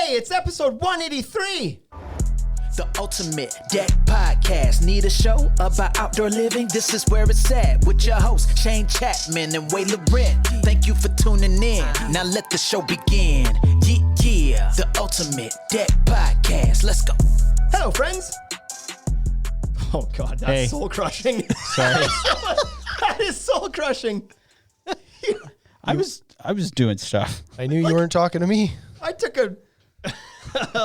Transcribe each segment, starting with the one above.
Hey, it's episode 183. The Ultimate Deck Podcast. Need a show about outdoor living? This is where it's at with your hosts, Shane Chapman and Way Laurent. Thank you for tuning in. Now let the show begin. Yeah. The Ultimate Deck Podcast. Let's go. Hello, friends. Oh, God, that's soul crushing. Sorry. That is soul crushing. I was doing stuff. I knew you weren't talking to me. I took a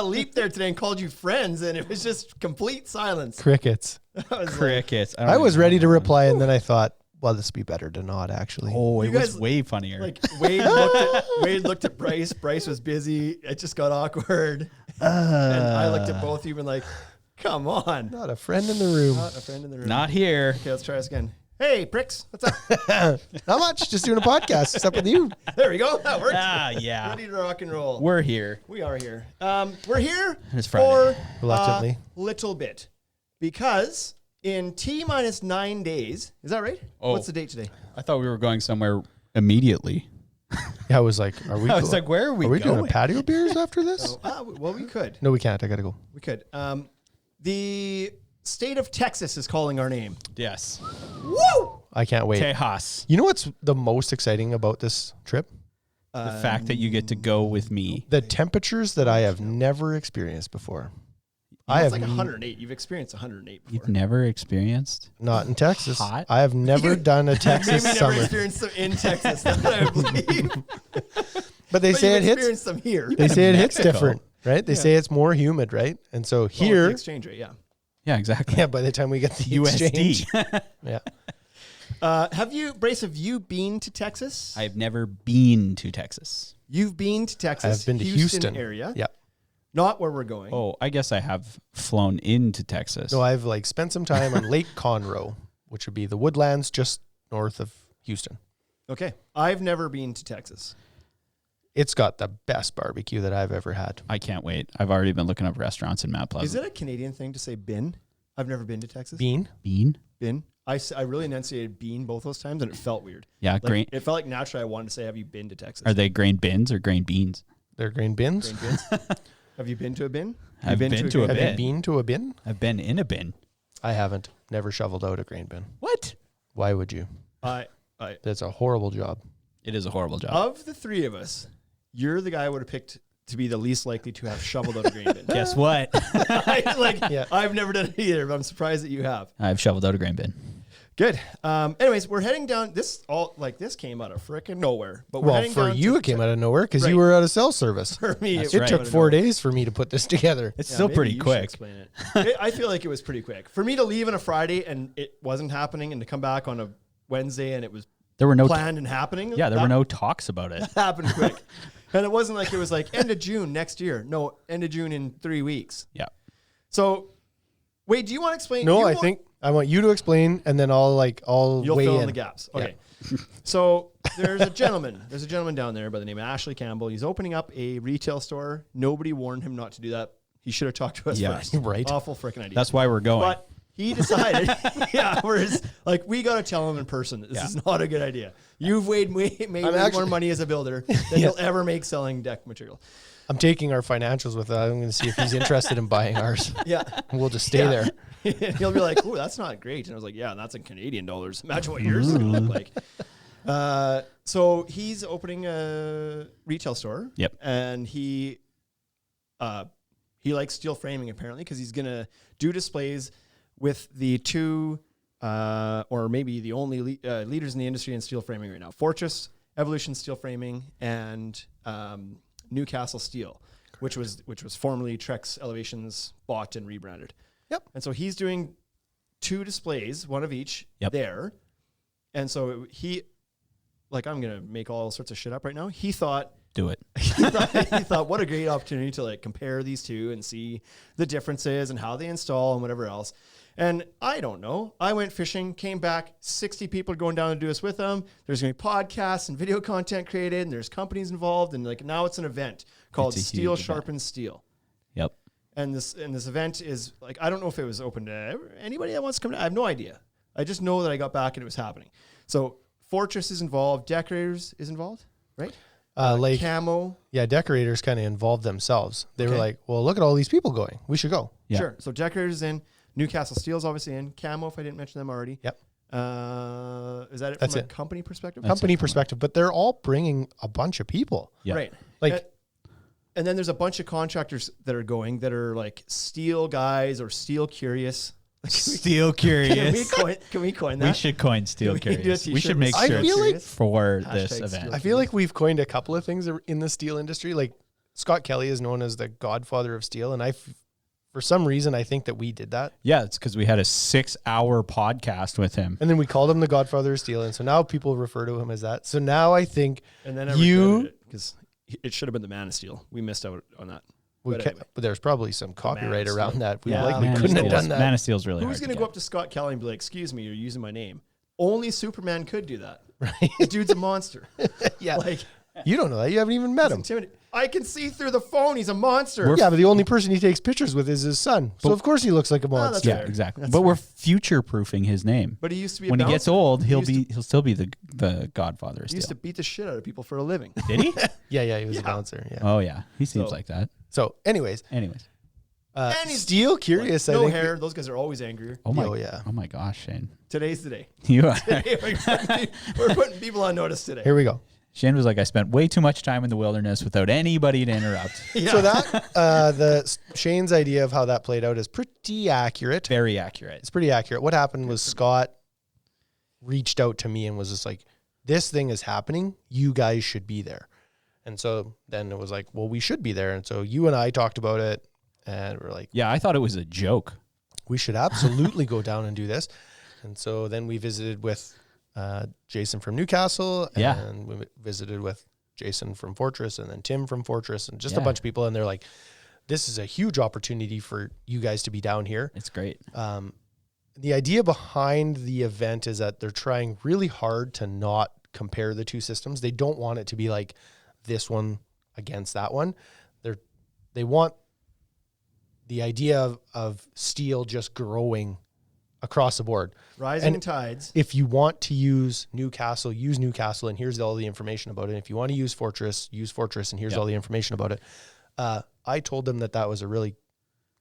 leap there today and called you friends, and it was just complete silence. Crickets. Crickets. I was ready to reply, and then I thought, well, this would be better to not actually. Oh, it You was guys- way funnier. Like Wade looked at Bryce. Bryce was busy. It just got awkward. And I looked at both of you and like, come on. Not a friend in the room. Not a friend in the room. Not here. Okay, let's try this again. Hey, pricks. What's up? Not much. Just doing a podcast. Except with you. There we go. That worked. Yeah. Ready to rock and roll. We're here. We are here. We're here It's for Friday. Reluctantly. a little bit because in T-minus 9 days, is that right? Oh. What's the date today? I thought we were going somewhere immediately. Yeah, I was like, are we? I was like, where are we Are we doing going? a patio beers after this? Well, we could. No, we can't. I gotta go. We could. The state of Texas is calling our name. Yes. Woo! I can't wait. Tejas. You know what's the most exciting about this trip? The fact that you get to go with me. The temperatures that I have never experienced before. I It's have like 108. You've experienced 108 before. You've never experienced? not in Texas. Hot? I have never done a Texas Maybe never summer. experienced them in Texas. That's what I believe. But they But say you've it hits. experienced them here. They say it hits Mexico. different, right? They say it's more humid, right? And so Well, here, the exchange rate, yeah. Yeah, exactly. yeah. By the time we get the exchange, USD. yeah. Brace, have you been to Texas? I've never been to Texas. You've been to Texas. I've been to Houston area. Yeah. Not where we're going. Oh, I guess I have flown into Texas. No, I've like spent some time on Lake Conroe, which would be the woodlands just north of Houston. Okay. I've never been to Texas. It's got the best barbecue that I've ever had. I can't wait. I've already been looking up restaurants in Mount Pleasant. Is it a Canadian thing to say bin? I've never been to Texas. Bean? Bean? Bin. I really enunciated bean both those times, and it felt weird. Yeah, Like, grain. it felt like naturally I wanted to say, have you been to Texas? Are they grain bins or grain beans? They're grain bins. Grain bins? Have you been to a bin? Have I've you been to a Have bin. you been to a bin? I've been in a bin. I haven't. Never shoveled out a grain bin. What? Why would you? I That's a horrible job. It is a horrible job. Of the three of us, you're the guy I would have picked to be the least likely to have shoveled out a grain bin. Guess what? Yeah. I've never done it either, but I'm surprised that you have. I've shoveled out a grain bin. Good. Anyways, we're heading down. This came out of frickin' nowhere. But we're Well, heading for down you, to- it came out of nowhere because Right. you were out of cell service. For me, That's it It right. took 4 days for me to put this together. It's Yeah, still maybe pretty you should quick. Explain it. I feel like it was pretty quick for me to leave on a Friday and it wasn't happening, and to come back on a Wednesday and it was There were no planned and happening. there were no talks about it. happened quick, and it wasn't like it was like end of June next year. No, end of June in 3 weeks. Yeah. So, wait, do you want to explain? No, you I want- think I want you to explain, and then I'll You'll weigh fill in in the gaps. Okay. So there's a gentleman down there by the name of Ashley Campbell. He's opening up a retail store. Nobody warned him not to do that. He should have talked to us Yeah, first. right. Awful freaking idea. That's why we're going. But he decided, whereas like we got to tell him in person that this is not a good idea. You've made way more money as a builder than you'll ever make selling deck material. I'm taking our financials with that. I'm going to see if he's interested in buying ours. Yeah. We'll just stay there. He'll be like, "Oh, that's not great." And I was like, "Yeah, that's in Canadian dollars. Imagine what yours is going to look like." So he's opening a retail store. Yep. And he likes steel framing apparently because he's going to do displays with the two or maybe the only leaders in the industry in steel framing right now: Fortress, Evolution Steel Framing, and Newcastle Steel, which was formerly Trex Elevations bought and rebranded. Yep. And so he's doing 2 displays, one of each there. And so I'm going to make all sorts of shit up right now. He thought, Do it. he thought, what a great opportunity to like compare these two and see the differences and how they install and whatever else. And I don't know. I went fishing, came back, 60 people going down to do this with them. There's going to be podcasts and video content created, and there's companies involved. And like now it's an event called It's a Steel huge event. Sharpens Steel. Yep. And this event is like, I don't know if it was open to anybody that wants to come to. I have no idea. I just know that I got back and it was happening. So Fortress is involved. Decorators is involved, right? Like camo. Yeah, decorators kind of involved themselves. They were Okay. like, well, look at all these people going. We should go. Yeah. Sure. So decorators in, Newcastle Steel's obviously in, camo if I didn't mention them already. Yep. Is that it That's from a it. company perspective? That's Company it from perspective, but they're all bringing a bunch of people. Yeah. Right. Like, And then there's a bunch of contractors that are going that are like steel guys or steel curious. Steel Can we curious. coin that? We should coin steel Can we do a curious. We t-shirt should with make I shirts feel like- for Hashtag this steel event. I feel like we've coined a couple of things in the steel industry. Like Scott Kelly is known as the godfather of steel. And for some reason, I think that we did that. Yeah, it's because we had a 6-hour podcast with him. And then we called him the godfather of steel. And so now people refer to him as that. So now I think And then I You- regretted it because it should have been the Man of Steel. We missed out on that. But anyway. but there's probably some copyright Steel. around that. We Yeah, likely Man of couldn't have Steel's- done that. Man of Steel's really Who's hard going to to go get. up to Scott Kelly and be like, excuse me, you're using my name? Only Superman could do that. Right. The dude's a monster. Yeah. Like, You don't know that. You haven't even met he's him. intimidating. I can see through the phone. He's a monster. Yeah, but the only person he takes pictures with is his son. So of course he looks like a that's monster. Yeah, fair. exactly. That's But we're fair. future proofing his name. But he used to be a When he bouncer. gets old, He he'll used to- he'll still be the godfather of He used to steel. beat the shit out of people for a living. Did he? Yeah, he was a Yeah. bouncer. Yeah. Oh yeah, he seems So- like that. So, anyways, Anyways, And he's steel curious. no I think. hair. Those guys are always angrier. oh my, Oh, yeah. oh my gosh, Shane, Today's the day. you are. We're putting people on notice today. Here we go. Shane was like, I spent way too much time in the wilderness without anybody to interrupt. Yeah. So that Shane's idea of how that played out is pretty accurate. Very accurate. It's pretty accurate. What happened was Scott reached out to me and was just like, "This thing is happening. You guys should be there." And so then it was like, "Well, we should be there." And so you and I talked about it, and we're like, Yeah, I thought it was a joke. "We should absolutely go down and do this." And so then we visited with Jason from Newcastle, Yeah. and we visited with Jason from Fortress, and then Tim from Fortress, and just a Yeah. bunch of people. And they're like, "This is a huge opportunity for you guys to be down here." It's great. The idea behind the event is that they're trying really hard to not compare the two systems. They don't want it to be like this one against that one. They want the idea of steel just growing across the board. Rising And tides. If you want to use Newcastle, and here's all the information about it. If you want to use Fortress, and here's Yep. all the information about it. I told them that was a really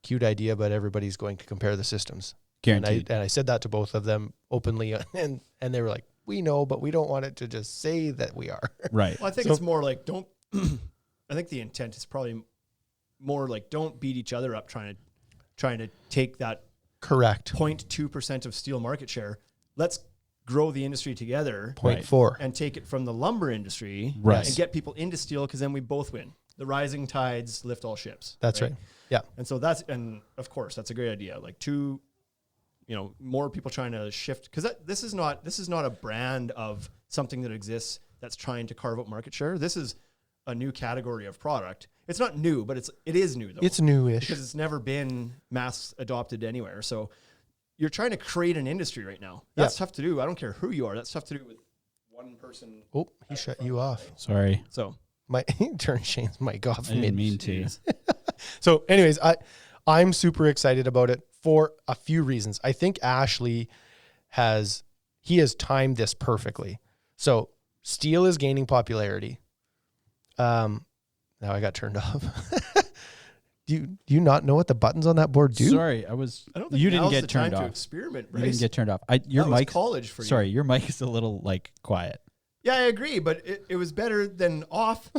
cute idea, but everybody's going to compare the systems. Guaranteed. And I said that to both of them openly, and they were like, "We know, but we don't want it to just say that we are." Right. Well, I think So- it's more like don't. I think the intent is probably more like don't beat each other up trying to take that Correct. 0.2% of steel market share. Let's grow the industry together Point Right. 4. and take it from the lumber industry Right. and get people into steel because then we both win. The rising tides lift all ships. That's right. Yeah. And so and of course that's a great idea. Like more people trying to shift because this is not a brand of something that exists that's trying to carve out market share. This is a new category of product. It's not new, but it is new though. It's newish. because it's never been mass adopted anywhere. So you're trying to create an industry right now. That's tough to do. I don't care who you are. That's tough to do with one person. Oh, he shut you off. Sorry. So He turned Shane's mic off. I didn't mean to. So anyways, I'm super excited about it for a few reasons. I think Ashley has timed this perfectly. So steel is gaining popularity. Now I got turned off. Do you not know what the buttons on that board do? Sorry, I don't think you didn't now's get the time turned to off. experiment. You didn't Bryce. get turned off. Your That was mic. college for you. Sorry, your mic is a little quiet. Yeah, I agree, but it was better than off.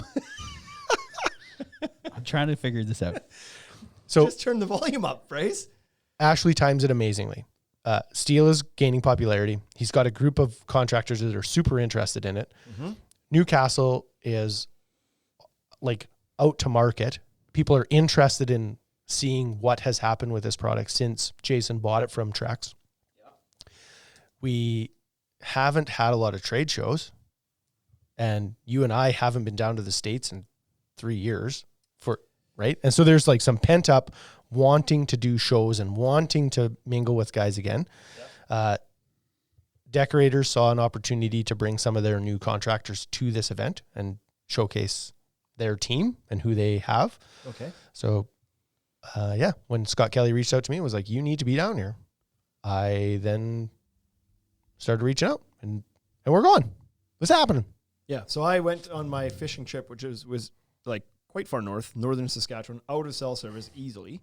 I'm trying to figure this out. So Just turn the volume up, Bryce. Ashley times it amazingly. Steel is gaining popularity. He's got a group of contractors that are super interested in it. Mm-hmm. Newcastle is like out to market. People are interested in seeing what has happened with this product since Jason bought it from Trex. Yeah. We haven't had a lot of trade shows, and you and I haven't been down to the States in 3 years right? And so there's like some pent up wanting to do shows and wanting to mingle with guys again. Yep. Decorators saw an opportunity to bring some of their new contractors to this event and showcase their team and who they have. Okay. So, when Scott Kelly reached out to me and was like, "You need to be down here," I then started reaching out and we're going. What's happening? Yeah. So I went on my fishing trip, which was like quite far north, northern Saskatchewan, out of cell service easily.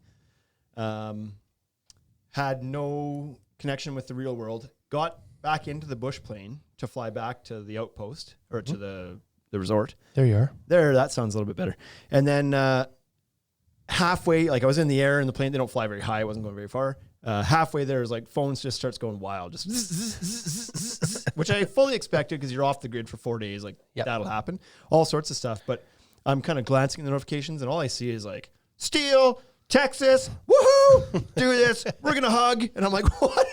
Had no connection with the real world. Got back into the bush plane to fly back to the outpost or to the resort. There you are. There, that sounds a little bit better. And then halfway, like I was in the air in the plane. They don't fly very high. I wasn't going very far. Halfway there is like phones just starts going wild, just which I fully expected because you're off the grid for 4 days. Like that'll happen, all sorts of stuff. But I'm kind of glancing at the notifications and all I see is like Steel, Texas, woohoo, do this. We're gonna hug, and I'm like, what?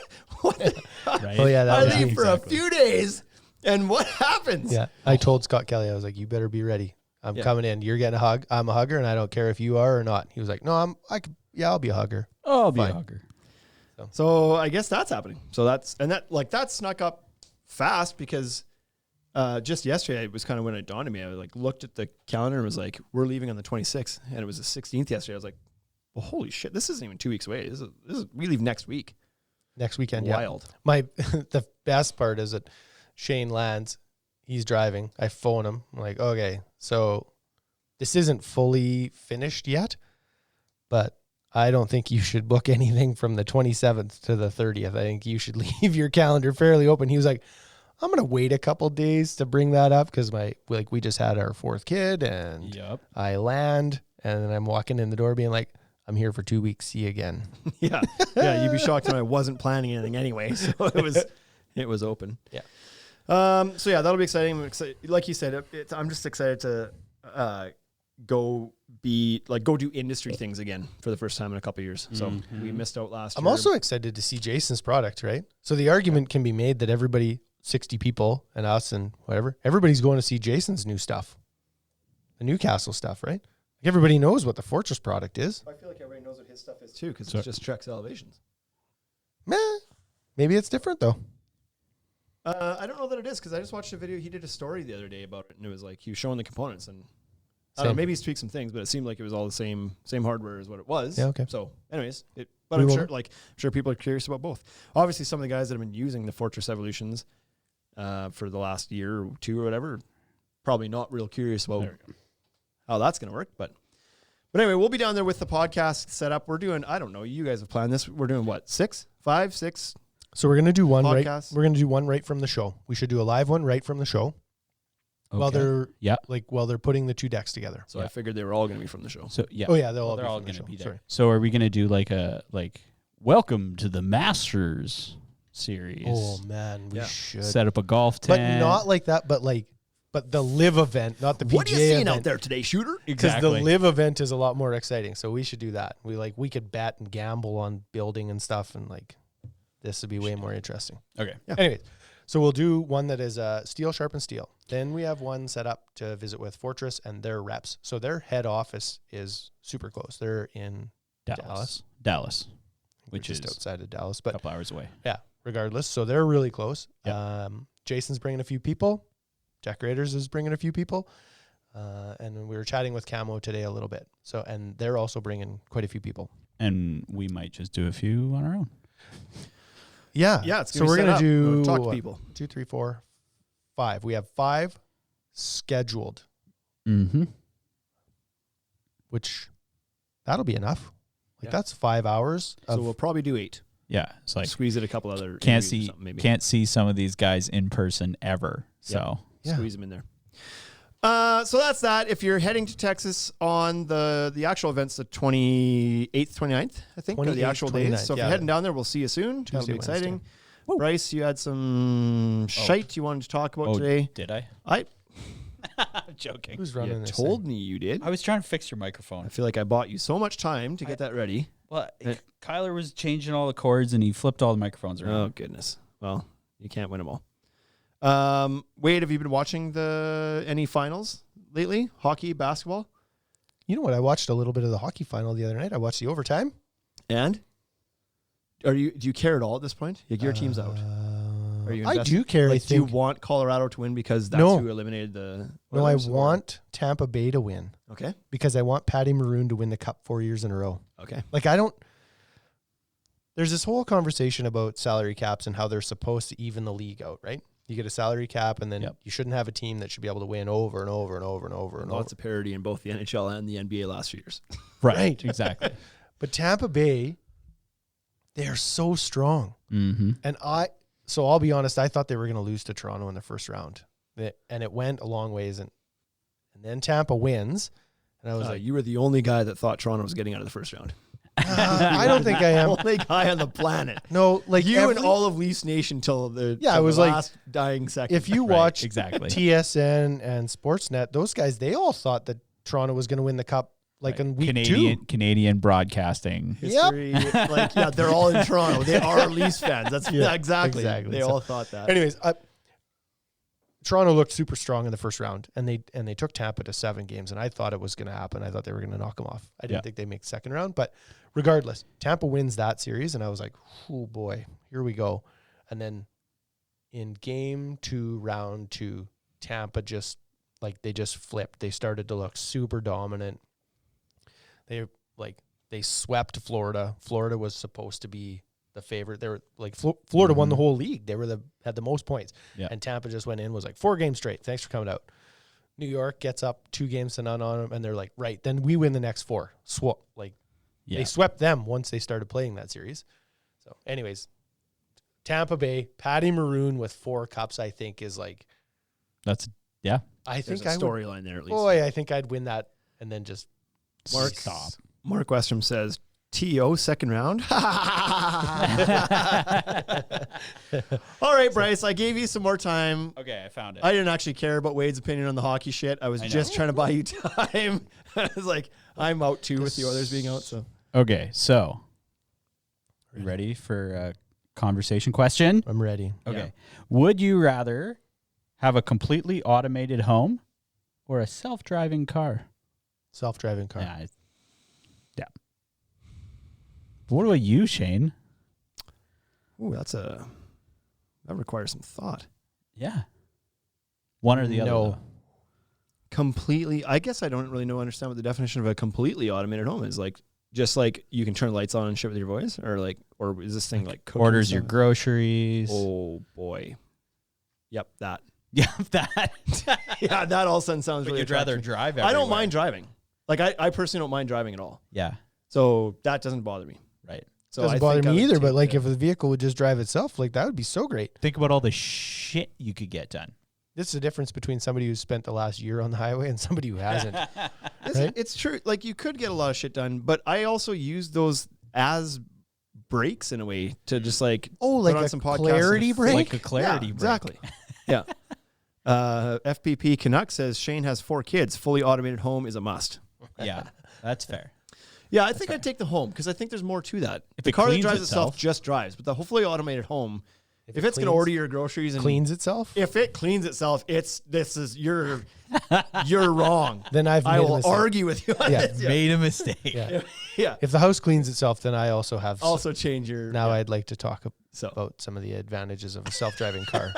Right? Oh yeah, I that leave for a few days, and what happens? Yeah, I told Scott Kelly, I was like, you better be ready. I'm coming in. You're getting a hug. I'm a hugger, and I don't care if you are or not. He was like, no, I'll be a hugger. Oh, I'll be Fine. a hugger. So I guess that's happening. So that snuck up fast because just yesterday it was kind of when it dawned on me. I like looked at the calendar and was like, we're leaving on the 26th, and it was the 16th yesterday. I was like, well, holy shit, this isn't even 2 weeks away. We leave next week. Next weekend, Wild. My the best part is that Shane lands. He's driving. I phone him. I'm like, okay, so this isn't fully finished yet, but I don't think you should book anything from the 27th to the 30th. I think you should leave your calendar fairly open. He was like, I'm going to wait a couple days to bring that up because we just had our 4th kid and I land and then I'm walking in the door being like, I'm here for 2 weeks. See you again. Yeah. You'd be shocked when I wasn't planning anything anyway. So it was open. Yeah. So yeah, that'll be exciting. Like you said, I'm just excited to go do industry things again for the first time in a couple of years. So we missed out last year. I'm also excited to see Jason's product, right? So the argument can be made that everybody, 60 people and us and whatever, everybody's going to see Jason's new stuff, the Newcastle stuff, right? Like everybody knows what the Fortress product is. I feel like everybody knows what his stuff is too because it's just Trex Elevations. Maybe it's different though. I don't know that it is because I just watched a video. He did a story the other day about it, and it was like he was showing the components, and I don't know, maybe he's tweaked some things, but it seemed like it was all the same hardware as what it was. Yeah, okay. So, anyways, but I'm sure people are curious about both. Obviously, some of the guys that have been using the Fortress Evolutions for the last year or two or whatever, probably not real curious about how that's going to work. But anyway, we'll be down there with the podcast set up. We're doing, I don't know, you guys have planned this. We're doing what, 5, 6? So we're going to do one podcasts? We're going to do one right from the show. We should do a live one right from the show. Okay. While they're putting the 2 decks together. So I figured they were all going to be from the show. So yeah. Oh yeah, they're all going the to be there. Sorry. So are we going to do like welcome to the Masters series? Oh man, we should set up a golf but tent. not like that. But the live event, not the PGA What are you seeing event. out there today, shooter? Because the live event is a lot more exciting. So we should do that. We could bet and gamble on building and stuff, and this would be way more interesting. Okay. Yeah. Anyways, so we'll do one that is steel sharpened steel. Then we have one set up to visit with Fortress and their reps. So their head office is super close. They're in Dallas, which just is outside of Dallas, a but couple hours away. yeah, regardless. So they're really close. Yep. Jason's bringing a few people. Jack Raiders is bringing a few people. And we were chatting with Camo today a little bit. So, and they're also bringing quite a few people. And we might just do a few on our own. Yeah. Yeah. So we're going to do talk to people. 2, 3, 4, 5. We have 5 scheduled, Mm-hmm. which that'll be enough. That's 5 hours. So we'll probably do 8. Yeah. It's like Squeeze it a couple other. can't interviews or see something, maybe. can't see some of these guys in person ever. So Squeeze them in there. So that's that. If you're heading to Texas on the actual event's the 28th, 29th, I think, are the 28th, actual days. 29th, So if you're heading down there, we'll see you soon. That'll be Tuesday, exciting. Bryce, you had some shite you wanted to talk about today. Did I? I'm joking. Who's running this told thing? me you did. I was trying to fix your I microphone. feel like I bought you so much time to get that ready. Well, Kyler was changing all the cords and he flipped all the microphones around. Oh, goodness. Well, you can't win them all. Wade, have you been watching any finals lately? Hockey, basketball? You know what? I watched a little bit of the hockey final the other night. I watched the overtime. And? Do you care at all at this point? Your team's out. Are you I invested? do care. I Do you think. want Colorado to win because that's No. who eliminated the No, I Oilers, or- want Tampa Bay to win Okay. because I want Patty Maroon to win the cup 4 years in a row. Okay. There's this whole conversation about salary caps and how they're supposed to even the league out, right? You get a salary cap, and then Yep. you shouldn't have a team that should be able to win over and over and over and over and over. Lots of parity in both the NHL and the NBA last few years. Right. Exactly. But Tampa Bay, they are so strong. Mm-hmm. And so I'll be honest, I thought they were going to lose to Toronto in the first round. And it went a long ways. And then Tampa wins. And I was like, You were the only guy that thought Toronto was getting out of the first round. I don't think I am. Only guy on the planet. No, like You and all of Leafs Nation till the Yeah, till it was the like, last dying second. If you Right, watch exactly. TSN and Sportsnet, those guys, they all thought that Toronto was going to win the cup like in week Canadian broadcasting. history, like they're all in Toronto. They are Leafs fans. That's Yeah, exactly. exactly. They So- all thought that. Anyways, Toronto looked super strong in the first round, and they took Tampa to 7 games, and I thought it was going to happen. I thought they were going to knock them off. I didn't think they'd make the second round, but regardless, Tampa wins that series, and I was like, oh boy, here we go. And then in game 2, round 2, Tampa just flipped. They started to look super dominant. They swept Florida. Florida was supposed to be the favorite. They were like Florida won the whole league. They had the most points. Yeah. And Tampa just went in, was like 4 games straight. Thanks for coming out. New York gets up 2 games to none on them, and they're like, right, then we win the next 4. They swept them once they started playing that series. So, anyways, Tampa Bay, Patty Maroon with 4 cups, I think is like. That's I There's think a I would. storyline there at least. Boy, I think I'd win that, and then just stop. Mark Westrom says TO second round. All right, Bryce, I gave you some more time. Okay, I found it. I didn't actually care about Wade's opinion on the hockey shit. I was just trying to buy you time. I was like, I'm out too with the others being out. So Okay, so you ready for a conversation question? I'm ready. Okay. Yeah. Would you rather have a completely automated home or a self-driving car? Self-driving car. Yeah. What about you, Shane? ooh, that requires some thought. Yeah. One or the other. No. though. Completely. I guess I don't really understand what the definition of a completely automated home is. Like, just like you can turn lights on and shit with your voice, or is this thing like cooking Orders your stuff? groceries. Oh boy. Yep, that. Yeah, that. Yeah, that all of a sudden sounds But really you'd rather attractive. drive I don't everywhere. mind driving. Like I personally don't mind driving at all. Yeah, So that doesn't bother me. right. So Doesn't I bother think I me would either, but take like the- if the vehicle would just drive itself, like that would be so great. Think about all the shit you could get done. This is the difference between somebody who's spent the last year on the highway and somebody who hasn't. Right? It's true. Like you could get a lot of shit done, but I also use those as breaks in a way to just like Oh, put like on a some podcasts clarity and break? Like a clarity yeah, break. exactly. Yeah. FPP Canuck says Shane has 4 kids. Fully automated home is a must. Yeah, that's fair. Yeah, I think I'd take the home because I think there's more to that. If the it car that cleans drives itself. itself just drives, but the fully automated home, if it it's going to cleans- order your groceries and Cleans itself? if it cleans itself, you're wrong. Then I've made I a will mistake. argue with you on Yeah. this. Yeah. Made a mistake. Yeah. Yeah. If the house cleans itself, then I also have. Also change your now yeah. I'd like to talk So about some of the advantages of a self-driving car.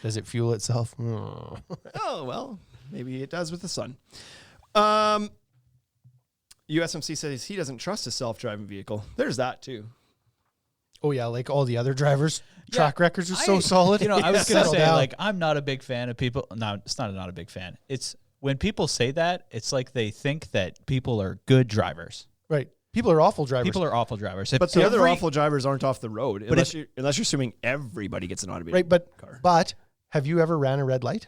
Does it fuel itself? Mm. Oh, well, maybe it does with the sun. USMC says he doesn't trust a self-driving vehicle. There's that too. Oh yeah, like all the other drivers, track records are so solid. You know, I was gonna Settle say down. like I'm not a big fan of people. No, it's not a big fan. It's when people say that, it's like they think that people are good drivers. right. People are awful drivers. People are awful drivers. If But the other every- awful drivers aren't off the road But unless you're assuming everybody gets an automated right, car. but have you ever ran a red light?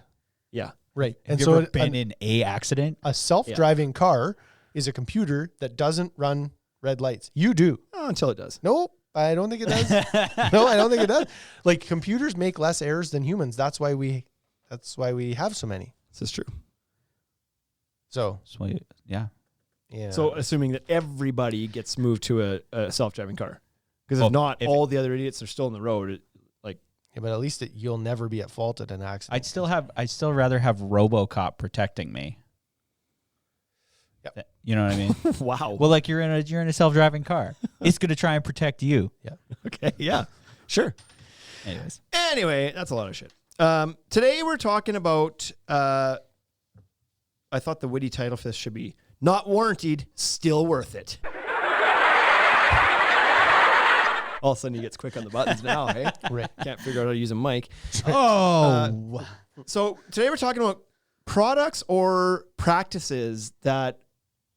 Yeah. Right. have And you so ever been in a accident? a self-driving car is a computer that doesn't run red lights. You do. Oh, until it does. Nope. I don't think it does. No, I don't think it does. Like computers make less errors than humans. That's why we have so many. This is true. So, Yeah. yeah. So assuming that everybody gets moved to a self-driving car. Because Well, if not, if- all the other idiots are still on the road. yeah, but at least you'll never be at fault at an accident. I'd still rather have RoboCop protecting me. Yep. You know what I mean? Wow. Well, like you're in a self-driving car. It's going to try and protect you. Okay. Yeah. Sure. Anyways. Anyway, that's a lot of shit. Today we're talking about, I thought the witty title for this should be Not Warranted, Still Worth It. All of a sudden he gets quick on the buttons now, hey? Right. Can't figure out how to use a mic. Oh, So today we're talking about products or practices that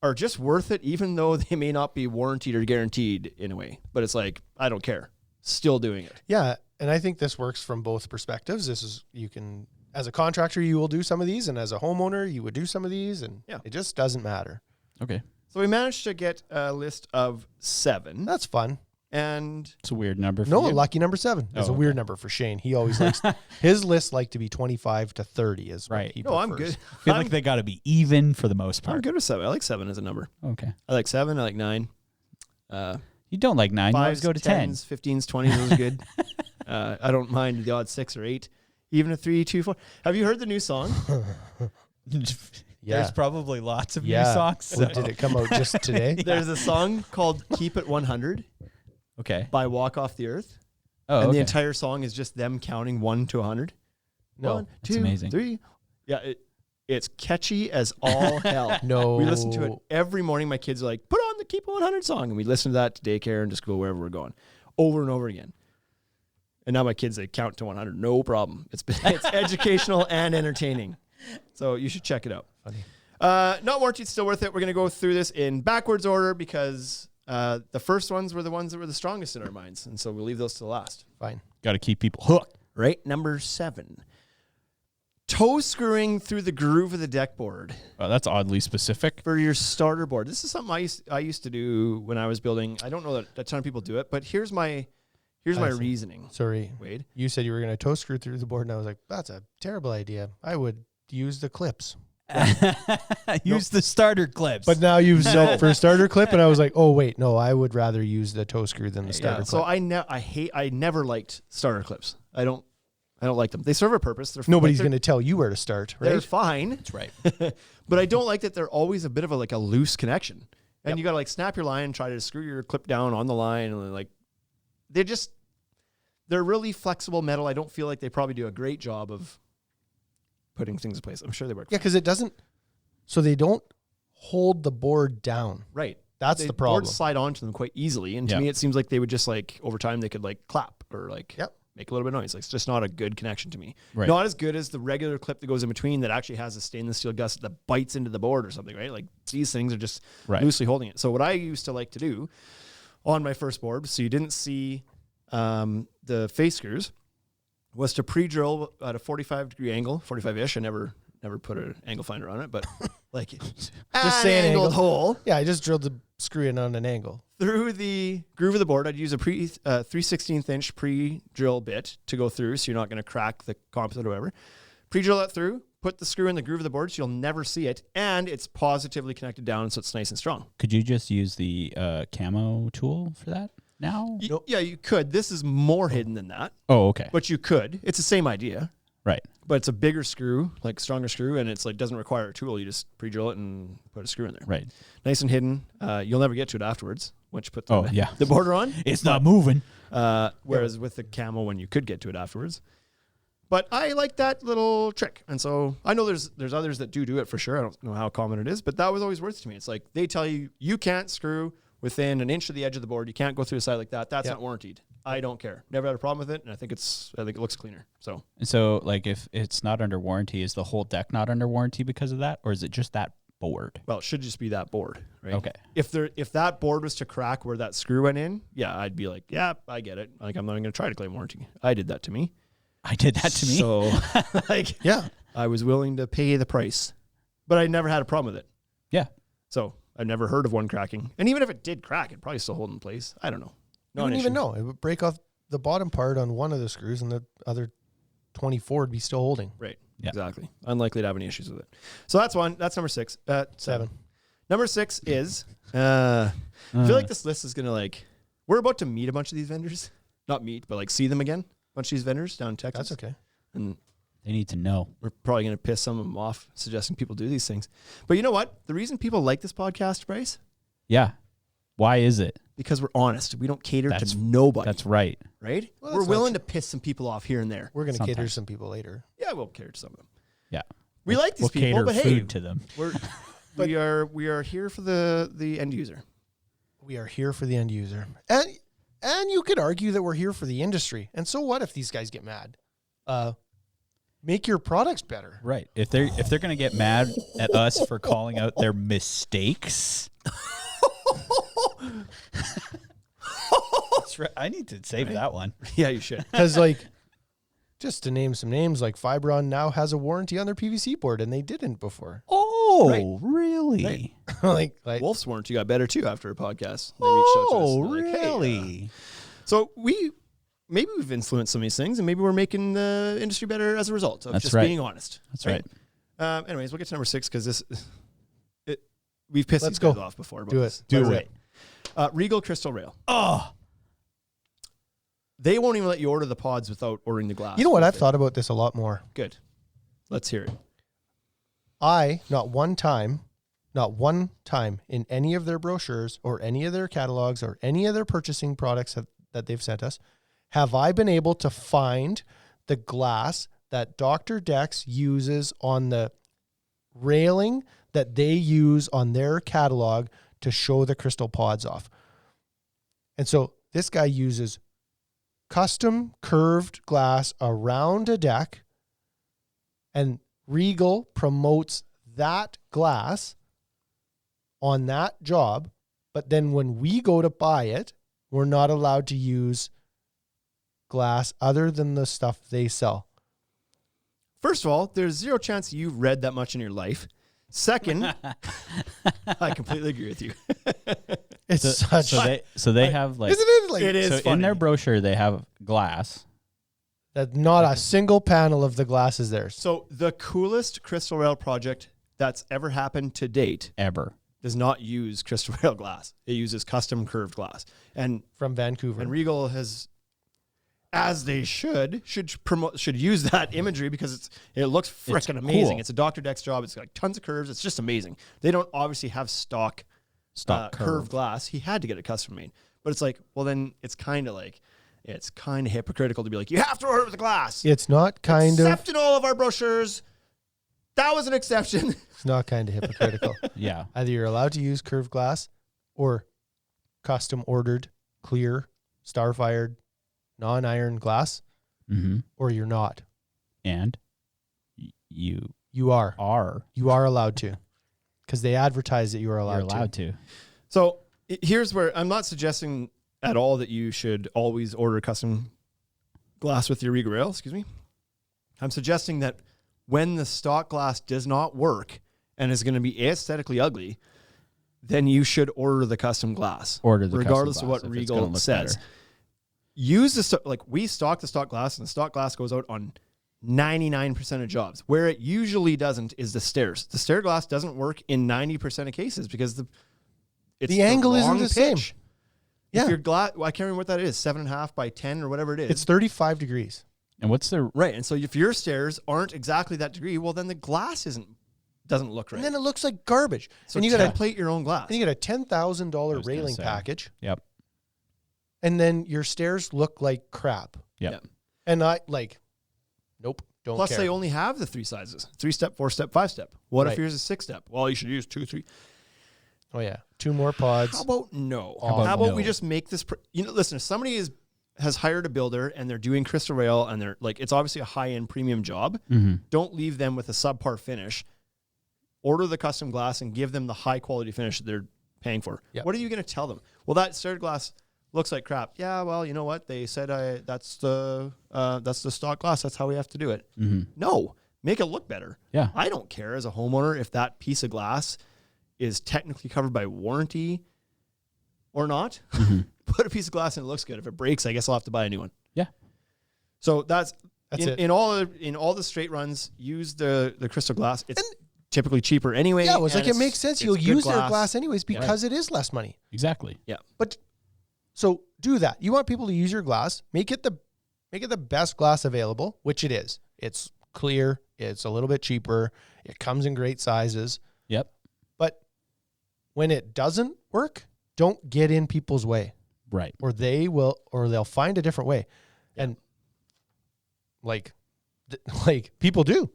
are just worth it, even though they may not be warranted or guaranteed in a way. But it's like, I don't care. Still doing it. Yeah. And I think this works from both perspectives. This is, you can, as a contractor, you will do some of these, and as a homeowner, you would do some of these, and it just doesn't matter. okay. So we managed to get a list of 7. That's fun. And It's a weird number for No, you. lucky number 7. It's Oh, a weird number for Shane. He always likes, his lists like to be 25 to 30 is what Right. he no, I'm prefers. good. I feel like they got to be even for the most I'm part. good with 7. I like 7 as a number. Okay. I like 7. I like 9. You don't like 9. You always 5s, go to 10. 10s, 15s, 20s. Those are good. I don't mind the odd 6 or 8. Even a 3, 2, 4. Have you heard the new song? Yeah. There's probably lots of new Yeah. songs. Well, did it come out just today? There's a song called Keep It 100 Okay. by Walk Off the Earth. Oh, And the okay. entire song is just them counting 1 to 100. No. 1, That's 2, amazing. 3. Yeah, it's catchy as all hell. No. We listen to it every morning. My kids are like, put on the Keep It 100 song. And we listen to that to daycare and just go wherever we're going over and over again. And now my kids, they count to 100. No problem. It's educational and entertaining. So you should check it out. Funny. Not warranted, still worth it. We're going to go through this in backwards order because the first ones were the ones that were the strongest in our minds. And so we'll leave those to the last. Fine. Got to keep people hooked. Right? Number 7. Toe screwing through the groove of the deck board Oh, that's oddly specific. for your starter board. This is something I used to do when I was building. I don't know that a ton of people do it, but here's my see. reasoning. Sorry. Wade. You said you were going to toe screw through the board, and I was like, that's a terrible idea. I would use the clips. Use the starter clips. But now you've said for a starter clip, and I was like, oh, wait, no, I would rather use the toe screw than the starter So clip. I never liked starter clips. I don't like them. They serve a purpose. Nobody's they're, going to tell you where to start, They're right? fine, that's right. but I don't like that they're always a bit of a loose connection. And you got to like snap your line, try to screw your clip down on the line, and like they're really flexible metal. I don't feel like they probably do a great job of putting things in place. I'm sure they work. Yeah, because it doesn't, so they don't hold the board down. Right. That's the problem. Boards slide onto them quite easily, and to me, it seems like they would just like over time they could like clap or like make a little bit of noise. Like, it's just not a good connection to me. Right. Not as good as the regular clip that goes in between that actually has a stainless steel gusset that bites into the board or something. Right. Like these things are just loosely holding it. So what I used to like to do on my first board, so you didn't see the face screws, was to pre-drill at a 45-degree angle, 45-ish. I never put an angle finder on it, but like just say an angled angle. hole Yeah, I just drilled the screw in on an angle. through the groove of the board. I'd use a 3/16 inch pre-drill bit to go through, so you're not going to crack the composite or whatever. Pre-drill that through, put the screw in the groove of the board so you'll never see it, and it's positively connected down so it's nice and strong. Could you just use the camo tool for that now? Yeah, you could. This is more hidden than that, Oh, okay. but you could. It's the same idea. Right. But it's a bigger screw, like stronger screw, and it's like doesn't require a tool. You just pre-drill it and put a screw in there. Right. Nice and hidden. You'll never get to it afterwards once you put Oh, the border on. It's not moving. Whereas with the camo one, you could get to it afterwards. But I like that little trick. And so I know there's others that do it for sure. I don't know how common it is, but that was always worth it to me. It's like they tell you, you can't screw within an inch of the edge of the board. You can't go through the side like that. That's not warranted. I don't care. Never had a problem with it, and I think it looks cleaner. So And so, like, if it's not under warranty, is the whole deck not under warranty because of that, or is it just that board? well, it should just be that board, right? Okay. If that board was to crack where that screw went in, yeah, I'd be like, yeah, I get it. Like I'm not even gonna try to claim warranty. I did that to me. I did that to me. So like Yeah. I was willing to pay the price, but I never had a problem with it. Yeah. So I've never heard of one cracking. And even if it did crack, it'd probably still hold in place. I don't know. You wouldn't even know. It would break off the bottom part on one of the screws, and the other 24 would be still holding. Right. Yeah. Exactly. Unlikely to have any issues with it. So that's one. That's number 6. 7. Number 6 is, I feel like this list is going to we're about to meet a bunch of these vendors. Not meet, but see them again. A bunch of these vendors down in Texas. That's okay. And They need to know. we're probably going to piss some of them off suggesting people do these things. But you know what? The reason people like this podcast, Bryce, Yeah. Why is it? because we're honest. We don't cater to nobody. That's right. right? Well, We're that's willing not to piss some people off here and there. We're going to cater to Sometimes. some people later. Yeah, we'll cater to some of them. Yeah. We like these We'll people, cater but food hey, to them. we are here for the end user. We are here for the end user. And And you could argue that we're here for the industry. And so what if these guys get mad? Make your products better. Right. If they're going to get mad at us for calling out their mistakes. That's right. I need to save that one. Yeah, you should. Because, like, just to name some names, like Fibron now has a warranty on their PVC board, and they didn't before. Oh, really? Right. like Wolf's warranty got better too after a podcast. They reached out to us. Oh, They're like, "Hey, really? so maybe we've influenced some of these things, and maybe we're making the industry better as a result of That's just right. being honest. That's right. Anyways, we'll get to number 6 because we've pissed Let's these guys go. off before. About Do it. this. Do Let's it. see. Regal Crystal Rail. Oh, They won't even let you order the pods without ordering the glass. You know what? I've thought about this a lot more. Good. Let's hear it. Not one time in any of their brochures or any of their catalogs or any of their purchasing products that they've sent us, have I been able to find the glass that Dr. Dex uses on the railing that they use on their catalog to show the crystal pods off. And so this guy uses custom curved glass around a deck, and Regal promotes that glass on that job. But then when we go to buy it, we're not allowed to use glass other than the stuff they sell. First of all, there's zero chance you've read that much in your life. Second, I completely agree with you. It's such. So they have like, Isn't it like It is so funny. in their brochure they have glass. that? Not a single panel of the glass is theirs. So the coolest crystal rail project that's ever happened to date Ever. does not use crystal rail glass. It uses custom curved glass. And From Vancouver. And Regal has, as they should use that imagery because it looks freaking amazing. cool. It's a Dr. Dex job. It's got tons of curves. It's just amazing. They don't obviously have stock curved glass. He had to get it custom made. But it's like, well, then it's kind of hypocritical to be like, you have to order with the glass. It's not kind of. Except in all of our brochures. That was an exception. It's not kind of hypocritical. Yeah. Either you're allowed to use curved glass or custom ordered, clear, star-fired, non-iron glass, Mm-hmm. or you're not. And you You are. are. You are allowed to. Because they advertise that you are allowed, You're allowed to. So here's where I'm not suggesting at all that you should always order custom glass with your Regal rail. Excuse me. I'm suggesting that when the stock glass does not work and is going to be aesthetically ugly, then you should order the custom glass. Order the regardless custom of glass what if it's gonna Regal look says. better. Use we stock the stock glass, and the stock glass goes out on 99% of jobs. Where it usually doesn't is the stairs. The stair glass doesn't work in 90% of cases because it's The angle isn't wrong the same. pitch. Yeah. If your glass, I can't remember what that is, 7.5 by 10 or whatever it is. It's 35 degrees. And what's the right. And so if your stairs aren't exactly that degree, well, then the glass doesn't look right. And then it looks like garbage. So and you got template your own glass. and you get a $10,000 gonna railing say. package, Yep. and then your stairs look like crap. Yep. Yeah. And nope, don't Plus, care. they only have the 3 sizes: 3-step, 4-step, 5-step. What Right. if yours is 6-step? Well, you should use 2, 3. Oh yeah, 2 more pods. How about no? How How about about we no? just make this? Listen, if somebody has hired a builder and they're doing crystal rail and they're like, it's obviously a high-end premium job. Mm-hmm. Don't leave them with a subpar finish. Order the custom glass and give them the high-quality finish that they're paying for. Yep. What are you going to tell them? Well, that stair glass looks like crap. Yeah, well, you know what? They said that's the stock glass. That's how we have to do it. Mm-hmm. No, make it look better. Yeah. I don't care as a homeowner if that piece of glass is technically covered by warranty or not. Mm-hmm. Put a piece of glass in, it looks good. If it breaks, I guess I'll have to buy a new one. Yeah. So that's it. in all the straight runs, use the crystal glass. It's typically cheaper anyway. Yeah, it was and like it makes sense. it's You'll good use their glass anyways Yeah. because it is less money. Exactly. Yeah. But so do that. You want people to use your glass. Make it the best glass available, which it is. It's clear. It's a little bit cheaper. It comes in great sizes. Yep. But when it doesn't work, don't get in people's way, Right. or they'll find a different way. And like people do.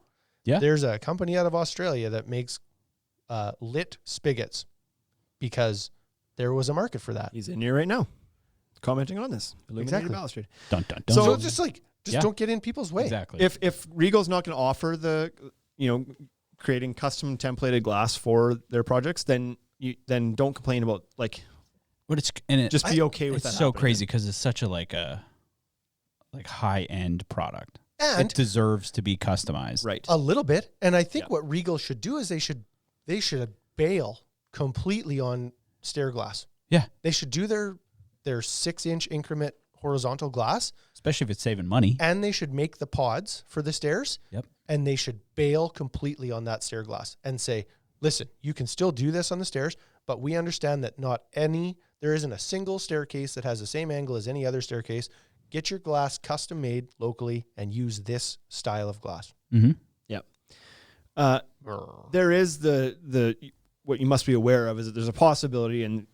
Yeah. There's a company out of Australia that makes lit spigots because there was a market for that. He's in here right now. commenting on this. Illuminated Exactly. balustrade. Dun, dun, dun. So- So it's just like, Yeah. don't get in people's way. exactly. If Regal's not going to offer the, creating custom templated glass for their projects, then don't complain about but it's just be okay with it's that. so happening. crazy because it's such a high end product. And It deserves to be customized. Right. a little bit. And I think Yeah. what Regal should do is they should bail completely on stair glass. Yeah. They should do their 6-inch increment horizontal glass, Especially if it's saving money. and they should make the pods for the stairs. Yep. And they should bail completely on that stair glass and say, listen, you can still do this on the stairs, but we understand that there isn't a single staircase that has the same angle as any other staircase. Get your glass custom made locally and use this style of glass. Mm-hmm. There is the what you must be aware of is that there's a possibility, and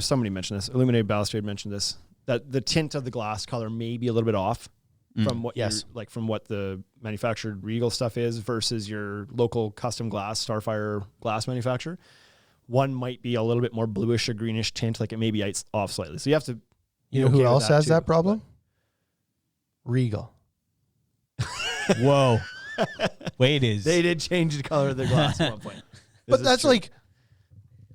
somebody mentioned this, Illuminated Balustrade mentioned this, that the tint of the glass color may be a little bit off from what Yes. from what the manufactured Regal stuff is versus your local custom glass Starfire glass manufacturer. One might be a little bit more bluish or greenish tint, like it may be off slightly. So you have to. You know be who okay with else has too, that problem? Regal. Whoa. Wait, They did change the color of their glass at one point. But This is that's true. like,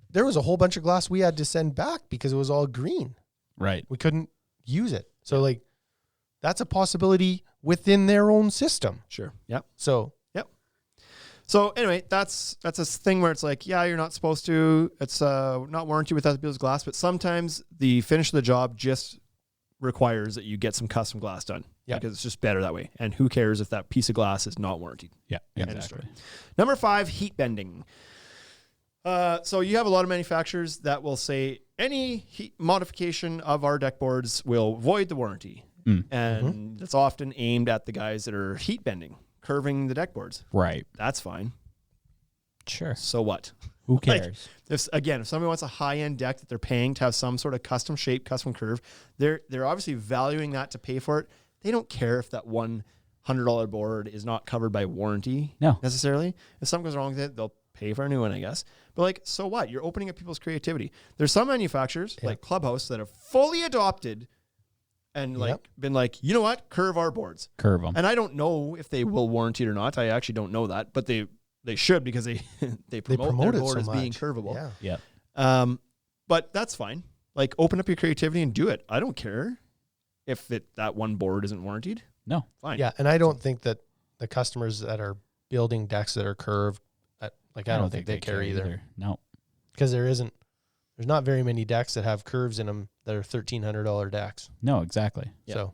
there was a whole bunch of glass we had to send back because it was all green. right. We couldn't use it. So like, that's a possibility within their own system. Sure. Yep. So So anyway, that's a thing where it's like, yeah, you're not supposed to. It's not warranty without the people's glass, but sometimes the finish of the job just requires that you get some custom glass done. Yeah. Because it's just better that way. And who cares if that piece of glass is not warranted? Yeah. End of Exactly. story. Number 5, heat bending. So you have a lot of manufacturers that will say any heat modification of our deck boards will void the warranty. And it's often aimed at the guys that are heat bending, curving the deck boards. Right. That's fine. Sure. So what? Who Like, cares? if somebody wants a high-end deck that they're paying to have some sort of custom shape, custom curve, they're obviously valuing that to pay for it. They don't care if that $100 board is not covered by warranty No. necessarily. If something goes wrong with it, they'll pay for a new one, I guess. But like, so what? You're opening up people's creativity. There's some manufacturers like Clubhouse that have fully adopted and been like, you know what? Curve our boards. Curve them. And I don't know if they will warranty it or not. I actually don't know that, but they should because they they promote promote their it board so as much. being curvable. Yeah. Yeah. But that's fine. Like, open up your creativity and do it. I don't care if that one board isn't warranted. No. Fine. Yeah. And I don't think that the customers that are building decks that are curved, I don't think they care either. No. Because there's not very many decks that have curves in them that are $1,300 decks. No, exactly. Yeah. So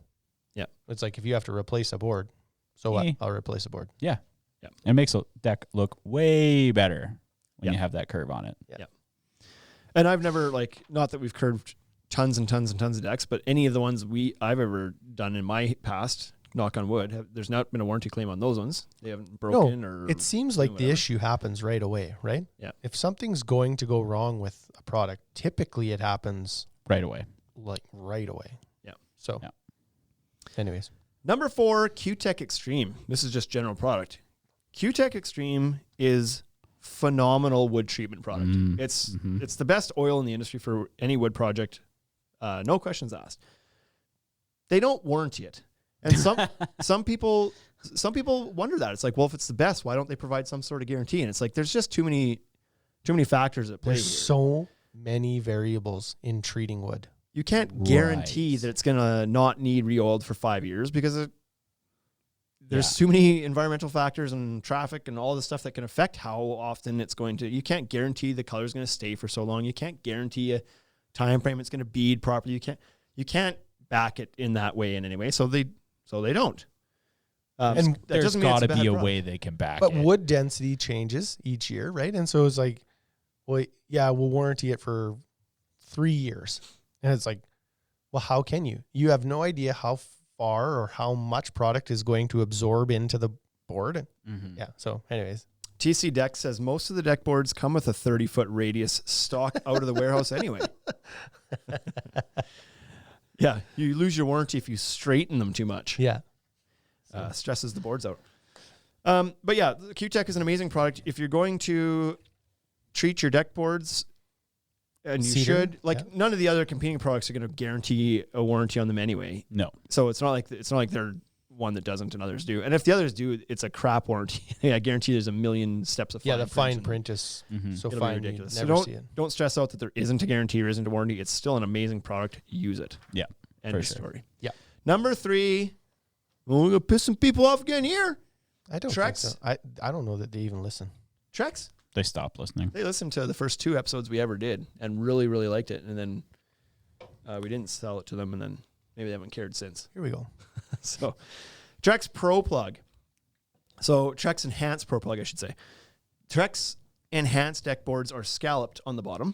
Yeah. it's like, if you have to replace a board, so what? Yeah. I'll replace a board. Yeah. Yeah. It makes a deck look way better when Yeah. you have that curve on it. And I've never, not that we've curved tons and tons and tons of decks, but any of the ones I've ever done in my past, knock on wood, there's not been a warranty claim on those ones. They haven't broken or. It seems like the whatever. issue happens right away, right? Yeah. If something's going to go wrong with a product, typically it happens Right away. like right away. Yeah. So, Yeah. anyways, Number 4, Q-Tech Extreme. This is just general product. Q-Tech Extreme is phenomenal wood treatment product. It's the best oil in the industry for any wood project. No questions asked. They don't warranty it. And some people wonder that. It's like, well, if it's the best, why don't they provide some sort of guarantee? And it's like, there's just too many factors at play there's here. so many variables in treating wood. You can't guarantee Right. that it's going to not need re-oiled for 5 years because there's too many environmental factors and traffic and all the stuff that can affect how often it's going to. You can't guarantee the color is going to stay for so long. You can't guarantee a time frame it's going to bead properly. You can't back it in that way in any way. So they don't. And that There's doesn't mean it's got to bad be a product. way they can back But it. wood density changes each year, right? And so it's like, well, yeah, we'll warranty it for 3 years. And it's like, well, how can you? You have no idea how far or how much product is going to absorb into the board. Mhm. Yeah. So anyways, TC Deck says most of the deck boards come with a 30-foot radius stock out of the warehouse anyway. Yeah, you lose your warranty if you straighten them too much. yeah. Stresses the boards out. But yeah, Q-Tech is an amazing product. If you're going to treat your deck boards, and you Cedar, should. Like none of the other competing products are going to guarantee a warranty on them anyway. No. So it's not like they're one that doesn't and others do. And if the others do, it's a crap warranty. I guarantee there's a million steps of fine the print fine and print is so it'll be fine, ridiculous. you So never see it. don't stress out that there isn't a guarantee or isn't a warranty. It's still an amazing product. Use it. Yeah. End for of sure. story. Yeah. Number 3. Well, we're going to piss some people off again here. I don't Trex? think so. I don't know that they even listen. Trex? They stopped listening. They listened to the first 2 episodes we ever did and really, really liked it. And then we didn't sell it to them, and then maybe they haven't cared since. Here we go. So, Trex Pro Plug. So, Trex Enhanced Pro Plug, I should say. Trex Enhanced deck boards are scalloped on the bottom.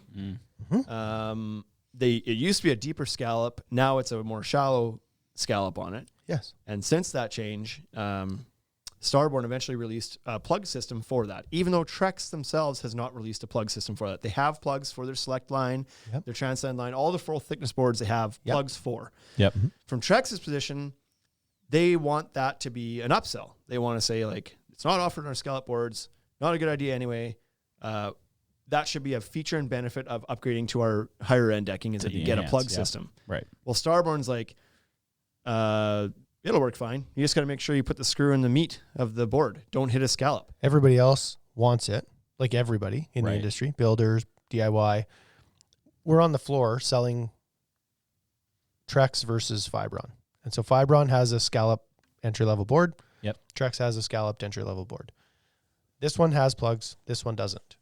It used to be a deeper scallop. Now it's a more shallow scallop on it. Yes. And since that change, Starborn eventually released a plug system for that, even though Trex themselves has not released a plug system for that. They have plugs for their Select line, their Transcend line, all the full thickness boards they have plugs for. Yep. From Trex's position, they want that to be an upsell. They want to say, like, it's not offered on our scallop boards, not a good idea anyway. That should be a feature and benefit of upgrading to our higher end decking is that you get a plug system. Right. Well, Starborn's like, it'll work fine. You just got to make sure you put the screw in the meat of the board. Don't hit a scallop. Everybody else wants it, like everybody in the Right. industry, builders, DIY. We're on the floor selling Trex versus Fibron. And so Fibron has a scallop entry-level board. Yep. Trex has a scalloped entry-level board. This one has plugs. This one doesn't.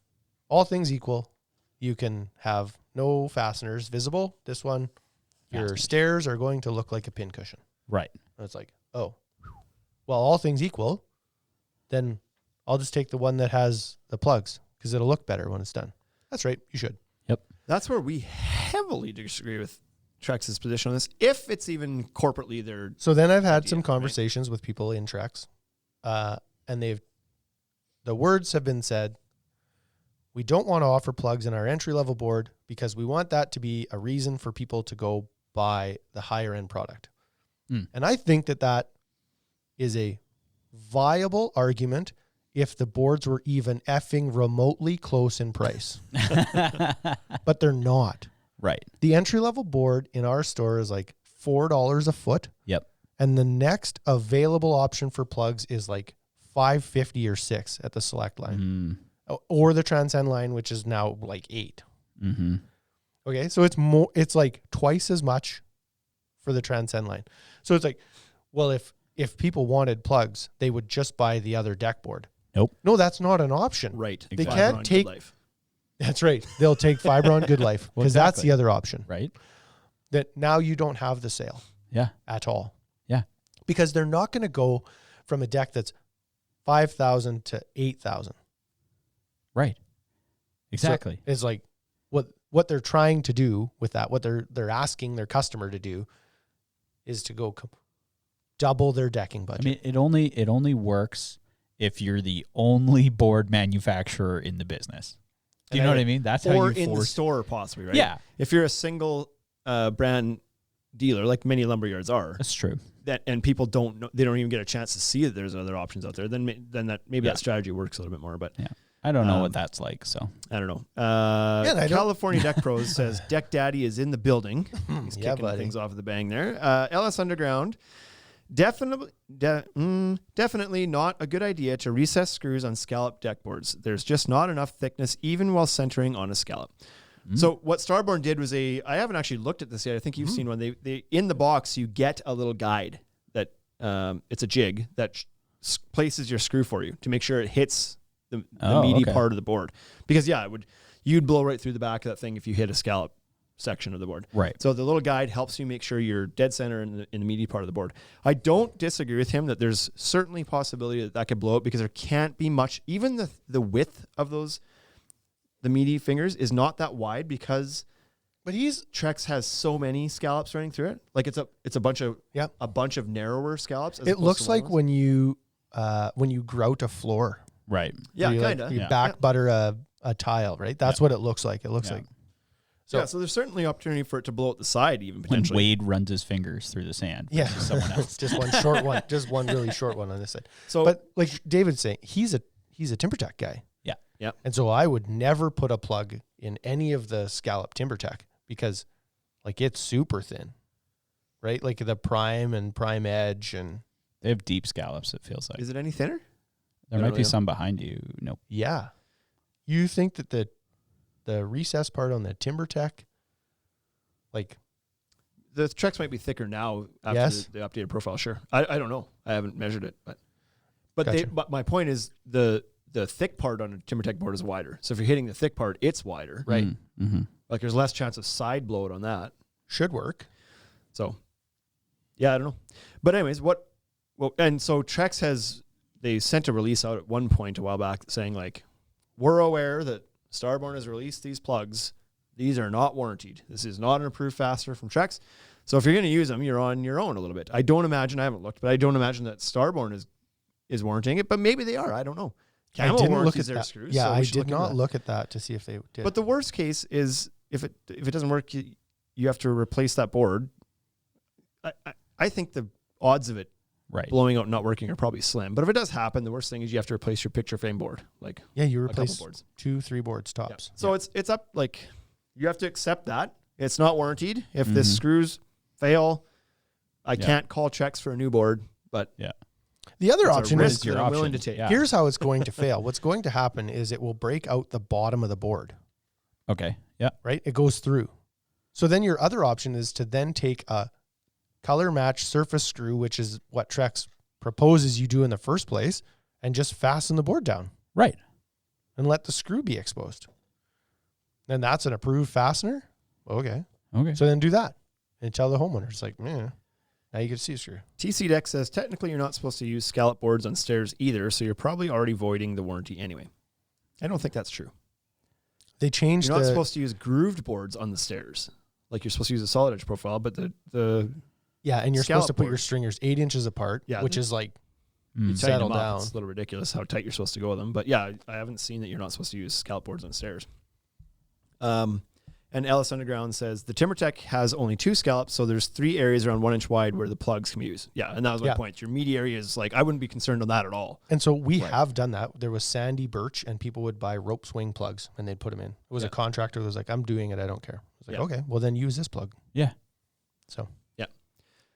All things equal, you can have no fasteners visible. This one, your stairs are going to look like a pincushion. Right. And it's like, oh, well, all things equal, then I'll just take the one that has the plugs because it'll look better when it's done. That's right. You should. Yep. That's where we heavily disagree with Trex's position on this, if it's even corporately their. So then I've had idea, some right? conversations with people in Trex, and the words have been said, we don't want to offer plugs in our entry-level board because we want that to be a reason for people to go buy the higher-end product. And I think that is a viable argument if the boards were even effing remotely close in price. But they're not. Right. The entry-level board in our store is like $4 a foot. Yep. And the next available option for plugs is like $5.50 or $6 at the Select line. Or the Transcend line, which is now like $8. Mm-hmm. Okay, so it's like twice as much for the Transcend line. So it's like, well, if people wanted plugs, they would just buy the other deck board. Nope. No, that's not an option. Right. They Fibron can't Good take. Life. That's right. They'll take Fibron Good Life because that's exactly. the other option. Right. That now you don't have the sale Yeah. at all. Yeah. Because they're not going to go from a deck that's 5,000 to 8,000. Right. Exactly. So it's like what they're trying to do with that, what they're asking their customer to do is to go double their decking budget. I mean, it only works if you're the only board manufacturer in the business. Do you know what I mean? That's how Or you in the force. store, possibly, right? Yeah. If you're a single brand dealer, like many lumberyards are, That's true. and people don't know, they don't even get a chance to see that there's other options out there, then that strategy works a little bit more. But Yeah. I don't know what that's like. So I don't know. I don't. California Deck Pros says Deck Daddy is in the building. He's Yeah, kicking buddy. things off with the bang there. LS Underground, definitely not a good idea to recess screws on scallop deck boards. There's just not enough thickness, even while centering on a scallop. So what Starborn did was I haven't actually looked at this yet. I think you've seen one. They in the box you get a little guide that it's a jig that places your screw for you to make sure it hits the meaty part of the board. Because you'd blow right through the back of that thing if you hit a scallop section of the board. Right. So the little guide helps you make sure you're dead center in the meaty part of the board. I don't disagree with him that there's certainly possibility that could blow up because there can't be much. Even the width of the meaty fingers is not that wide because Trex has so many scallops running through it. Like it's a bunch of narrower scallops. It looks like when you grout a floor. right. Yeah, you kind of. you back butter a tile, right? That's what it looks like. It looks like. So there's certainly opportunity for it to blow out the side even When potentially. Wade runs his fingers through the sand. Yeah, versus someone else. just one short one, just one really short one on this side. So- but like David's saying, he's a TimberTech guy. Yeah. Yep. And so I would never put a plug in any of the Scallop TimberTech because like it's super thin, right? Like the Prime and Prime Edge and They have deep scallops, it feels like. Is it any thinner? There I might don't be know. some behind you. Nope. yeah. You think that the recess part on the TimberTech, like The Trex might be thicker now after Yes. the updated profile. Sure. I don't know. I haven't measured it, but Gotcha. but my point is the thick part on a TimberTech board is wider. So if you're hitting the thick part, it's wider. right, Mm-hmm. Like there's less chance of side bloat on that. should work. So yeah, I don't know. But anyways, and so Trex they sent a release out at one point a while back saying like, we're aware that Starborn has released these plugs. These are not warranted. This is not an approved fastener from Trex. So if you're going to use them, you're on your own a little bit. I don't imagine, I haven't looked, but I don't imagine that Starborn is warranting it, but maybe they are. I don't know. I Camel didn't look warranties at their that. screws. Yeah, so we I should did into not that. look at that to see if they did. But the worst case is if it doesn't work, you have to replace that board. I think the odds of it Right. blowing out and not working are probably slim. But if it does happen, the worst thing is you have to replace your picture frame board. Like yeah, you a couple replace boards. 2-3 boards Yeah. tops. So it's up, like you have to accept that. It's not warranted. If the Mhm. screws fail, I Yeah. can't call Trex for a new board. But Yeah. The other it's a option risk is your that I'm willing to option. take. Yeah. here's how it's going to fail. What's going to happen is it will break out the bottom of the board, Okay. Yeah. right? It goes through. So then your other option is to then take a color match surface screw, which is what Trex proposes you do in the first place, and just fasten the board down Right. and let the screw be exposed. Then that's an approved fastener. Okay. Okay. So then do that and tell the homeowner. It's like, now you can see a screw. TC Deck says technically you're not supposed to use scallop boards on stairs either, so you're probably already voiding the warranty anyway. I don't think that's true. They changed You're not the supposed to use grooved boards on the stairs. Like you're supposed to use a solid edge profile, but the yeah, and you're supposed scallop to put your board. stringers 8 inches apart, Yeah, which they're- is like Mm. tighten settle them up. down. It's a little ridiculous how tight you're supposed to go with them. But yeah, I haven't seen that you're not supposed to use scallop boards on stairs. And Ellis Underground says the TimberTech has only 2 scallops, so there's 3 areas around 1 inch wide where the plugs can be used. Yeah, and that was my Yeah. point. Your meaty area is like I wouldn't be concerned on that at all. And so we Right. have done that. There was sandy birch, and people would buy rope swing plugs, and they'd put them in. It was Yeah. a contractor that was like, "I'm doing it. I don't care." I was like, Yeah. "Okay, well then use this plug." Yeah. So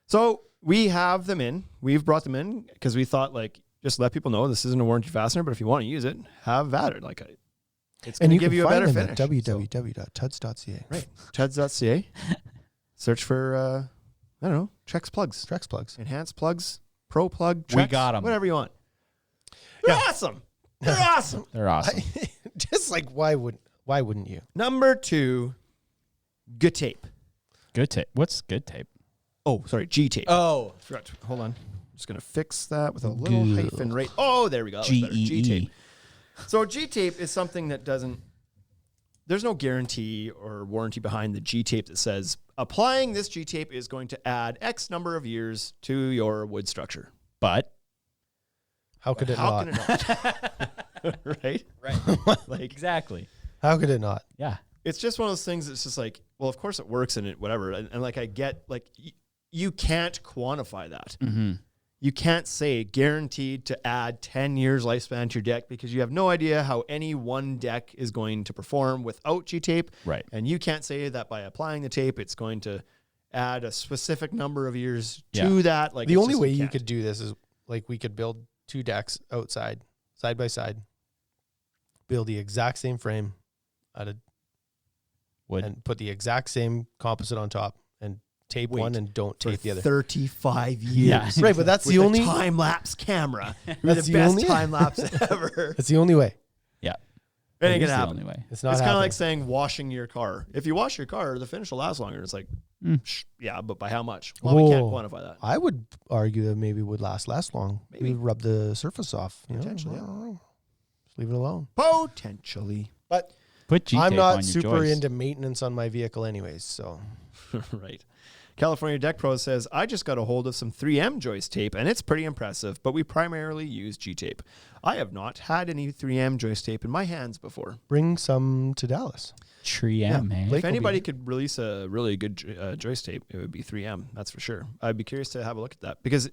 So we have them in. We've brought them in because we thought like just let people know this isn't a warranty fastener, but if you want to use it, have at it. Like it's going and to you give can you a find better them finish. at www.tuds.ca. Right. Tuds.ca. Search for I don't know, Trex plugs, Trex plugs. enhanced plugs, pro plug. We Trex, got 'em. Whatever you want. They're awesome. They're awesome. They're awesome. Just like why wouldn't you? Number 2, good tape. Good tape. What's good tape? Oh, sorry, G tape. Oh. Forgot to, hold on. Just gonna fix that with a little hyphen right. Oh, there we go. That was better. G tape. So G tape is something that doesn't. There's no guarantee or warranty behind the G tape that says applying this G tape is going to add X number of years to your wood structure. But How could it How not? can it not? Right. Like exactly. How could it not? Yeah. it's just one of those things that's just like, well, of course it works and it whatever. And like I get like you can't quantify that. Mm-hmm. You can't say guaranteed to add 10 years lifespan to your deck because you have no idea how any one deck is going to perform without G-tape. Right. And you can't say that by applying the tape, it's going to add a specific number of years Yeah. to that. Like The it's only just- way you can't. could do this is like we could build 2 decks outside, side by side, build the exact same frame out of Wood. and put the exact same composite on top and tape Wait one and don't for tape the other. 35 years. Yeah. Right, but that's With the a only time-lapse camera. With That's the the best only- time-lapse ever. that's the only way. Yeah. It ain't It is gonna the happen. only way. It's not It's kind of happening. like saying washing your car. If you wash your car, the finish will last longer. It's like, yeah, but by how much? Well, we can't Oh. quantify that. I would argue that maybe it would last less long. Maybe. Maybe rub the surface off. You know? Potentially, I yeah. don't know. Just leave it alone. Potentially. But Put G-tape I'm on not your super joist. into maintenance on my vehicle anyways, so Right. California Deck Pro says, I just got a hold of some 3M joist tape and it's pretty impressive, but we primarily use G-tape. I have not had any 3M joist tape in my hands before. bring some to Dallas. Tree Yeah. man. Blake If will anybody be- could release a really good joist tape, it would be 3M. That's for sure. I'd be curious to have a look at that because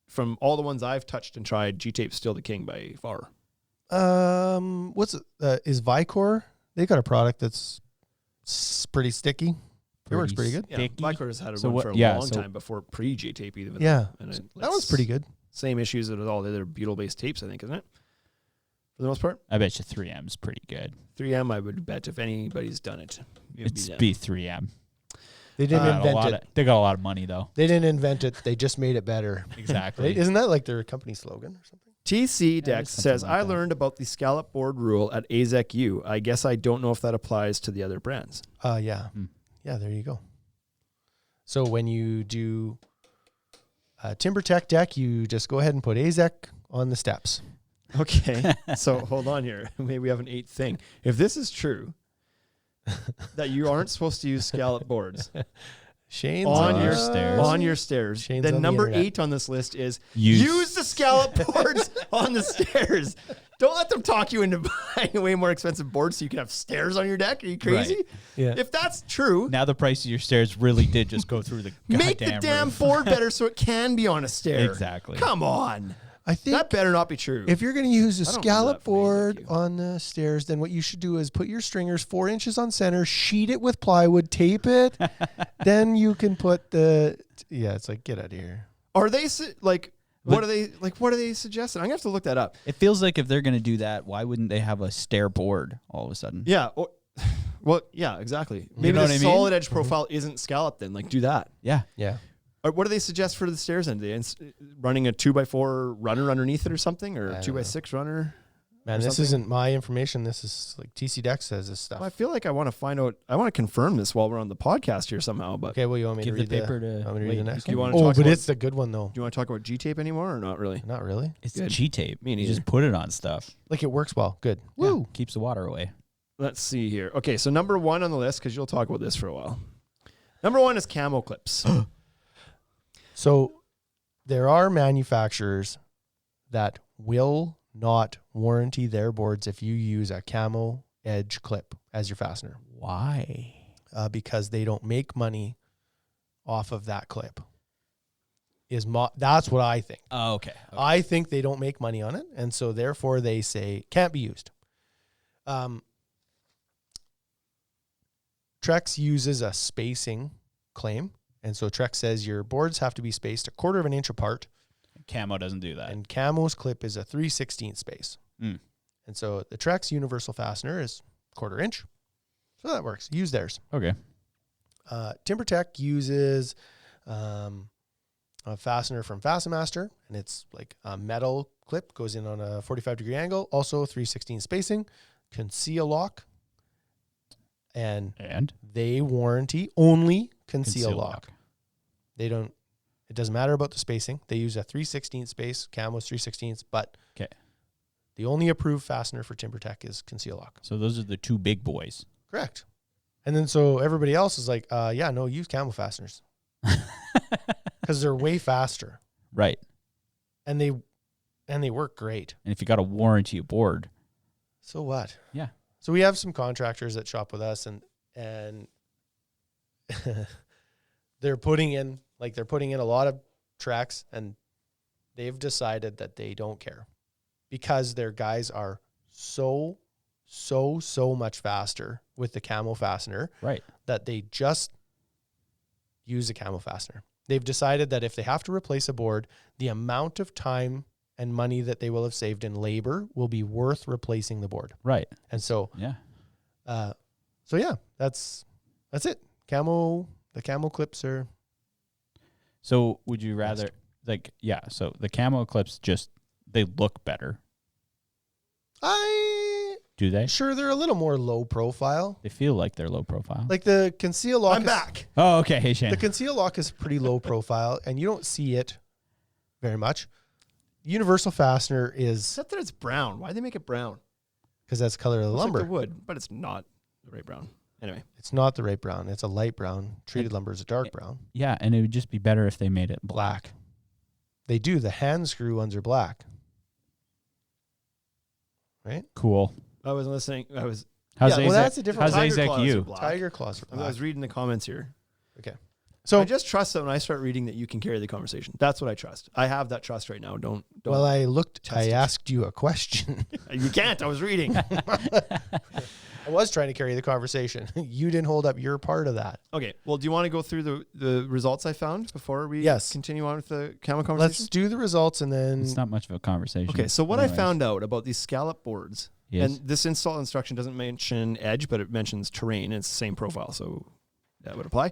from all the ones I've touched and tried, G-tape's still the king by far. What's it? Is Vicor? They got a product that's pretty sticky. It works pretty good. Yeah, Sticky. Vicor has had So one what- for a yeah, long so- time before pre-J-tape even. Yeah, And that one's pretty good. Same issues with all the other butyl-based tapes, I think, isn't it? For the most part. I bet you 3M's pretty good. 3M, I would bet if anybody's done it, it would It's them. be 3M. They didn't invent it. They got a lot of money though. They didn't invent it. They just made it better. Exactly. Right? Isn't that like their company slogan or something? TC Yeah, Dex something says, like I that. learned about the scallop board rule at AZEC U. I guess I don't know if that applies to the other brands. Yeah. Hmm. Yeah, there you go. So when you do a TimberTech deck, you just go ahead and put AZEC on the steps. Okay, so hold on here. Maybe we have an eighth thing. If this is true, that you aren't supposed to use scallop boards Shane's on your stairs. on your stairs, Shane's then on the number internet. 8 on this list is Use- use the scallop boards on the stairs. Don't let them talk you into buying a way more expensive boards so you can have stairs on your deck. Are you crazy? Right. Yeah. If that's true, Now the price of your stairs really did just go through the make the goddamn damn roof. board better so it can be on a stair. Exactly. Come on. I think That better not be true. if you're going to use a I don't remember scallop that from AZEC board U. on the stairs, then what you should do is put your stringers 4 inches on center, sheet it with plywood, tape it. Then you can put the, it's like, get out of here. Are they what are they suggesting? I'm gonna have to look that up. It feels like if they're going to do that, why wouldn't they have a stair board all of a sudden? Yeah. Well, yeah, exactly. Maybe know the what I mean? solid edge profile isn't scalloped then. Like, do that. Yeah. Yeah. Or what do they suggest for the stairs then? Running a 2x4 runner underneath it or something, or I don't 2x6 runner? Man, Or this something? isn't my information. This is like TC Dex says this stuff. Well, I feel like I want to find out. I want to confirm this while we're on the podcast here somehow. But Okay, well, you want me Give to the read paper to- want me to read wait, the next do you one? wanna Oh, talk but about- it's the good one though. do you want to talk about G-tape anymore or not really? Not really. It's Good. G-tape. Me You neither. just put it on stuff. Like it works well. Good. Yeah, Woo. keeps the water away. Let's see here. Okay, so number 1 on the list, because you'll talk about this for a while. Number 1 is camo clips. So there are manufacturers that will not warranty their boards if you use a camo edge clip as your fastener Why? because they don't make money off of that clip. That's what I think. Oh, okay. I think they don't make money on it, and so therefore they say can't be used. Trex uses a spacing claim, and so Trex says your boards have to be spaced 1/4 of an inch apart, Camo doesn't do that. and Camo's clip is a 3/16 space. Mm. And so the Trex universal fastener is 1/4 inch, so that works. Use theirs. Okay. TimberTech uses a fastener from FastenMaster, and it's like a metal clip, goes in on a 45-degree angle, also 3/16 spacing, conceal lock, and And they warranty only conceal lock. They don't, it doesn't matter about the spacing. They use a 3/16 space, Camo's 3/16, but Okay. the only approved fastener for TimberTech is conceal lock. So those are the two big boys. Correct. And then so everybody else is like, yeah, no, use Camo fasteners because they're way faster Right. and they work great. And if you got a warranty board, So what? Yeah. So we have some contractors that shop with us, and they're putting in a lot of tracks, and they've decided that they don't care because their guys are so much faster with the Camo fastener right. that they just use a Camo fastener. They've decided that if they have to replace a board, the amount of time and money that they will have saved in labor will be worth replacing the board. Right. And so, Yeah. that's it. The Camo clips are, So would you rather so the camo clips just they look better. Do they? sure they're a little more low profile. They feel like they're low profile. Like the conceal lock. I'm back. Oh, okay. Hey, Shane. The conceal lock is pretty low profile, and you don't see it very much. Universal fastener is Except that it's brown. Why do they make it brown? because that's the color of the Looks lumber. like the wood, but it's not the right brown. Anyway, It's not the right brown. It's a light brown. Treated lumber is a dark brown. Yeah, and it would just be better if they made it black. They do. The hand screw ones are black. Right? Cool. I was listening. How's Yeah, well, AZEC that's a different- How's Tiger claws are AZEC black. Tiger claws are I black. was reading the comments here. Okay. So I just trust that when I start reading that you can carry the conversation. That's what I trust. I have that trust right now. Don't. well, I it. asked you a question. You can't. I was reading. I was trying to carry the conversation. You didn't hold up your part of that. Okay. Well, do you want to go through the results I found before we continue on with the camera conversation? Let's do the results and then. It's not much of a conversation. Okay. So what I found out about these scallop boards, Yes. and this install instruction doesn't mention edge, but it mentions terrain. And it's the same profile, so that would apply.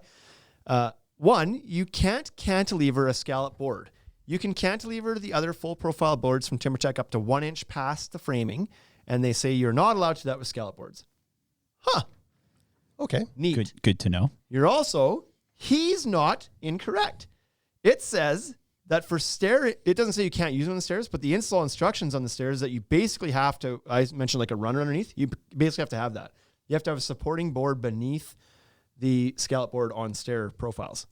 One, you can't cantilever a scallop board. You can cantilever the other full profile boards from TimberTech up to 1 inch past the framing, and they say you're not allowed to do that with scallop boards. Huh. Okay. Neat. Good to know. He's not incorrect. It says that for it doesn't say you can't use them on the stairs, but the install instructions on the stairs that you basically have to, I mentioned like a runner underneath, you basically have to have that. You have to have a supporting board beneath the scallop board on stair profiles.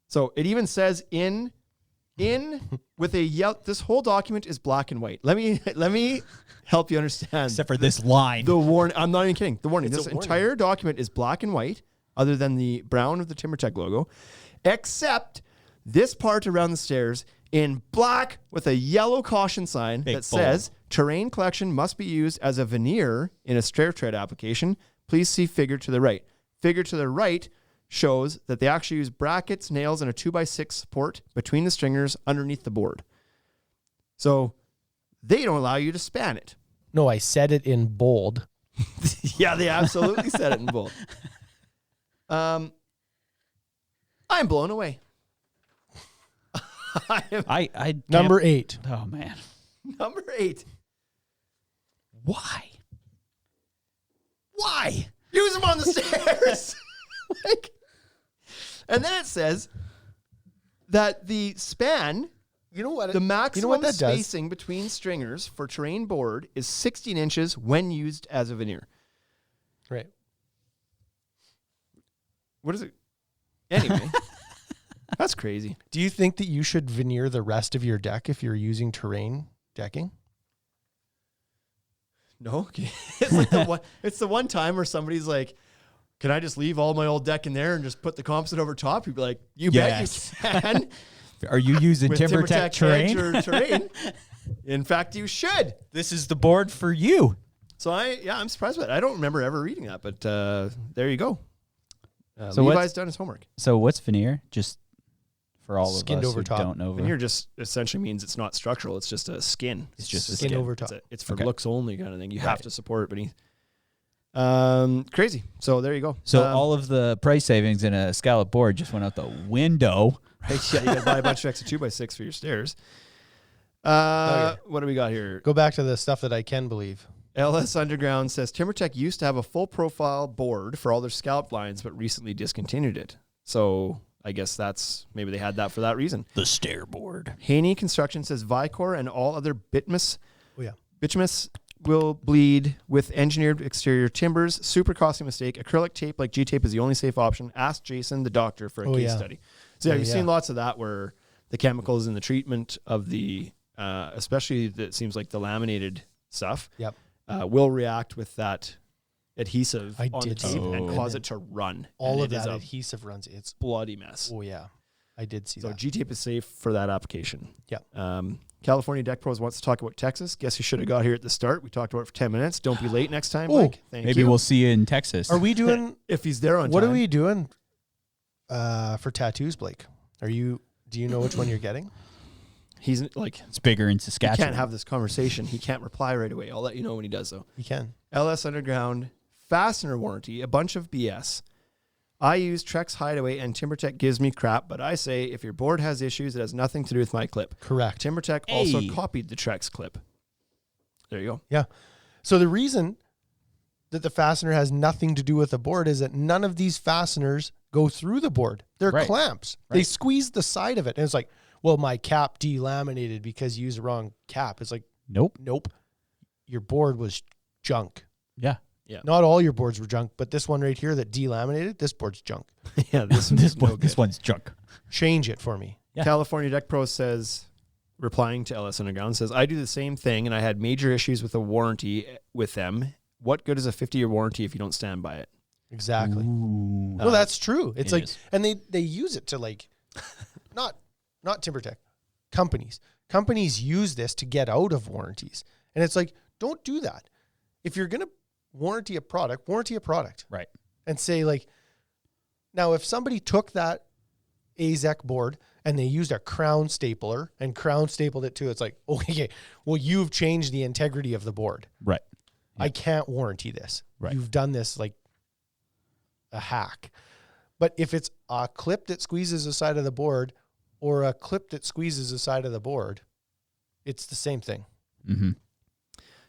So it even says in with a yellow, this whole document is black and white. Let me help you understand. Except for this line. The warning. I'm not even kidding. The warning. It's This a warning. entire document is black and white, other than the brown of the TimberTech logo, except this part around the stairs in black with a yellow caution sign Big that bold. says terrain collection must be used as a veneer in a stair tread application. Please see figure to the right. Figure to the right shows that they actually use brackets, nails, and a 2x6 support between the stringers underneath the board. So they don't allow you to span it. No, I said it in bold. Yeah, they absolutely said it in bold. I'm blown away. I Number 8. Oh man. Number 8. Why? Use them on the stairs. And then it says that the span, You know what? the maximum that does? spacing between stringers for terrain board is 16 inches when used as a veneer. Right. What is it? Anyway, that's crazy. Do you think that you should veneer the rest of your deck if you're using terrain decking? No, it's like it's the one time where somebody's like, "Can I just leave all my old deck in there and just put the composite over top?" You'd be like, "You Yes. bet you can." Are you using With TimberTech terrain? Edge or terrain. In fact, you should. This is the board for you. So I'm surprised by it. I don't remember ever reading that, but there you go. So Levi's done his homework. So what's veneer? Just for all Skinned of us over who top. don't know. Veneer just essentially means it's not structural. It's just a skin. It's just a Skin skin. over top. It's for Okay. looks only kind of thing. You have Right. to support it beneath. Crazy. So there you go. So all of the price savings in a scallop board just went out the window. right, yeah, you gotta buy a bunch of extra 2x6 for your stairs. What do we got here? Go back to the stuff that I can believe. LS Underground says TimberTech used to have a full profile board for all their scallop lines, but recently discontinued it. So I guess maybe they had that for that reason. The stair board. Haney Construction says Vicor and all other bituminous will bleed with engineered exterior timbers. Super costly mistake. Acrylic tape like G-tape is the only safe option. Ask Jason, the doctor, for a case study. So yeah, you've seen lots of that where the chemicals and the treatment of the, especially that seems like the laminated stuff, will react with that adhesive on the tape and cause it to run. All and of it that is adhesive runs. It's bloody mess. Oh yeah, I did see So that. G-tape is safe for that application. Yeah. California Deck Pros wants to talk about Texas. Guess you should have got here at the start. We talked about it for 10 minutes. Don't be late next time, Mike. Thank Maybe you. we'll see you in Texas. Are we doing? If he's there on What time. are we doing for tattoos, Blake? Do you know which one you're getting? He's like, It's bigger in he Saskatchewan. can't have this conversation. He can't reply right away. I'll let you know when he does, though. You can. LS Underground fastener warranty, a bunch of BS. I use Trex Hideaway and TimberTech gives me crap, but I say if your board has issues, it has nothing to do with my clip. Correct. TimberTech also copied the Trex clip. There you go. Yeah. So the reason that the fastener has nothing to do with the board is that none of these fasteners go through the board. They're Right. clamps. Right. They squeeze the side of it. And it's like, well, my cap delaminated because you used the wrong cap. It's like, Nope. your board was junk. Yeah. Not all your boards were junk, but this one right here that delaminated, this board's junk. Yeah, this This one's junk. Change it for me. Yeah. California Deck Pro says, replying to LS Underground, says, I do the same thing and I had major issues with a warranty with them. What good is a 50-year warranty if you don't stand by it? Exactly. Ooh. No, that's true. It's It like, is. and they use it to like, not TimberTech, companies use this to get out of warranties. And it's like, don't do that. If you're going to warranty a product, Right. and say like, now if somebody took that AZEC board and they used a crown stapler and crown stapled it to, it's like, okay, well, you've changed the integrity of the board. Right. I can't warranty this. Right. You've done this like a hack. But if it's a clip that squeezes the side of the board or a clip that squeezes the side of the board, it's the same thing. Mm-hmm.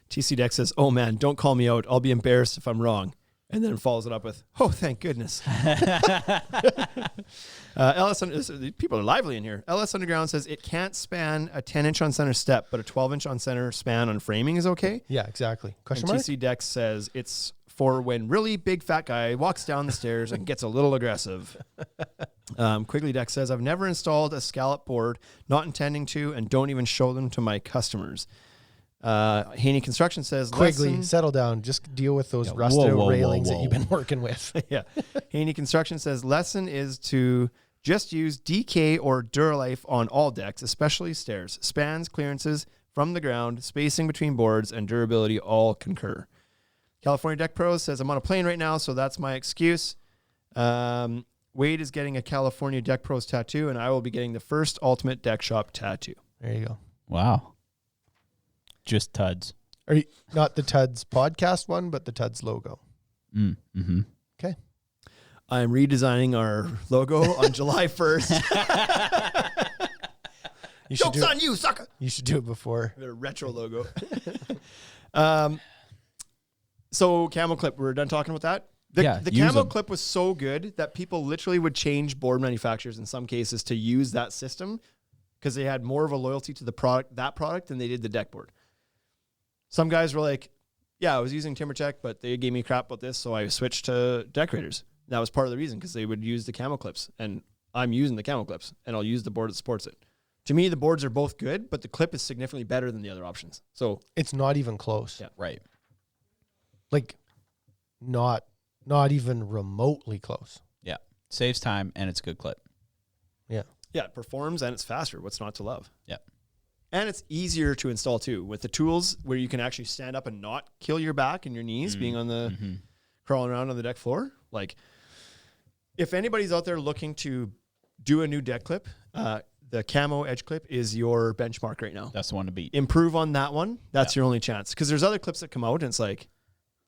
TC Deck says, "Oh man, don't call me out. I'll be embarrassed if I'm wrong." And then follows it up with, "Oh, thank goodness." People are lively in here. LS Underground says it can't span a 10-inch on center step, but a 12-inch on center span on framing is okay. Yeah, exactly. And Question mark? TC Dex says it's for when really big fat guy walks down the stairs and gets a little aggressive. Quigley Dex says, "I've never installed a scallop board, not intending to, and don't even show them to my customers." Haney Construction says, Quigley, lesson- settle down. Just deal with those Yeah, rusted whoa, whoa, railings whoa, that you've been working with. yeah. Haney Construction says, lesson is to just use DK or Duralife on all decks, especially stairs. Spans, clearances from the ground, spacing between boards, and durability all concur. California Deck Pros says, "I'm on a plane right now, so that's my excuse." Wade is getting a California Deck Pros tattoo, and I will be getting the first Ultimate Deck Shop tattoo. There you go. Wow. Just Tuds. Are you not the Tuds podcast one, but the Tuds logo? Mm-hmm. Okay. I'm redesigning our logo on July 1st. You should Joke's do on you, sucker! You should do it before. The retro logo. So Camel Clip, we're done talking about that. The use Camel them. Clip was so good that people literally would change board manufacturers in some cases to use that system because they had more of a loyalty to the product than they did the deck board. Some guys were like, "Yeah, I was using TimberTech, but they gave me crap about this, so I switched to Decorators." That was part of the reason because they would use the Camel Clips, and I'm using the Camel Clips, and I'll use the board that supports it. To me, the boards are both good, but the clip is significantly better than the other options. So It's not even close. Yeah. Right. Like, not even remotely close. Yeah. Saves time and it's a good clip. Yeah. yeah, it performs and it's faster. What's not to love? Yeah. And it's easier to install too with the tools where you can actually stand up and not kill your back and your knees being on the crawling around on the deck floor. Like, if anybody's out there looking to do a new deck clip, the Camo Edge Clip is your benchmark right now. That's the one to beat. Improve on that one. That's your only chance. Because there's other clips that come out and it's like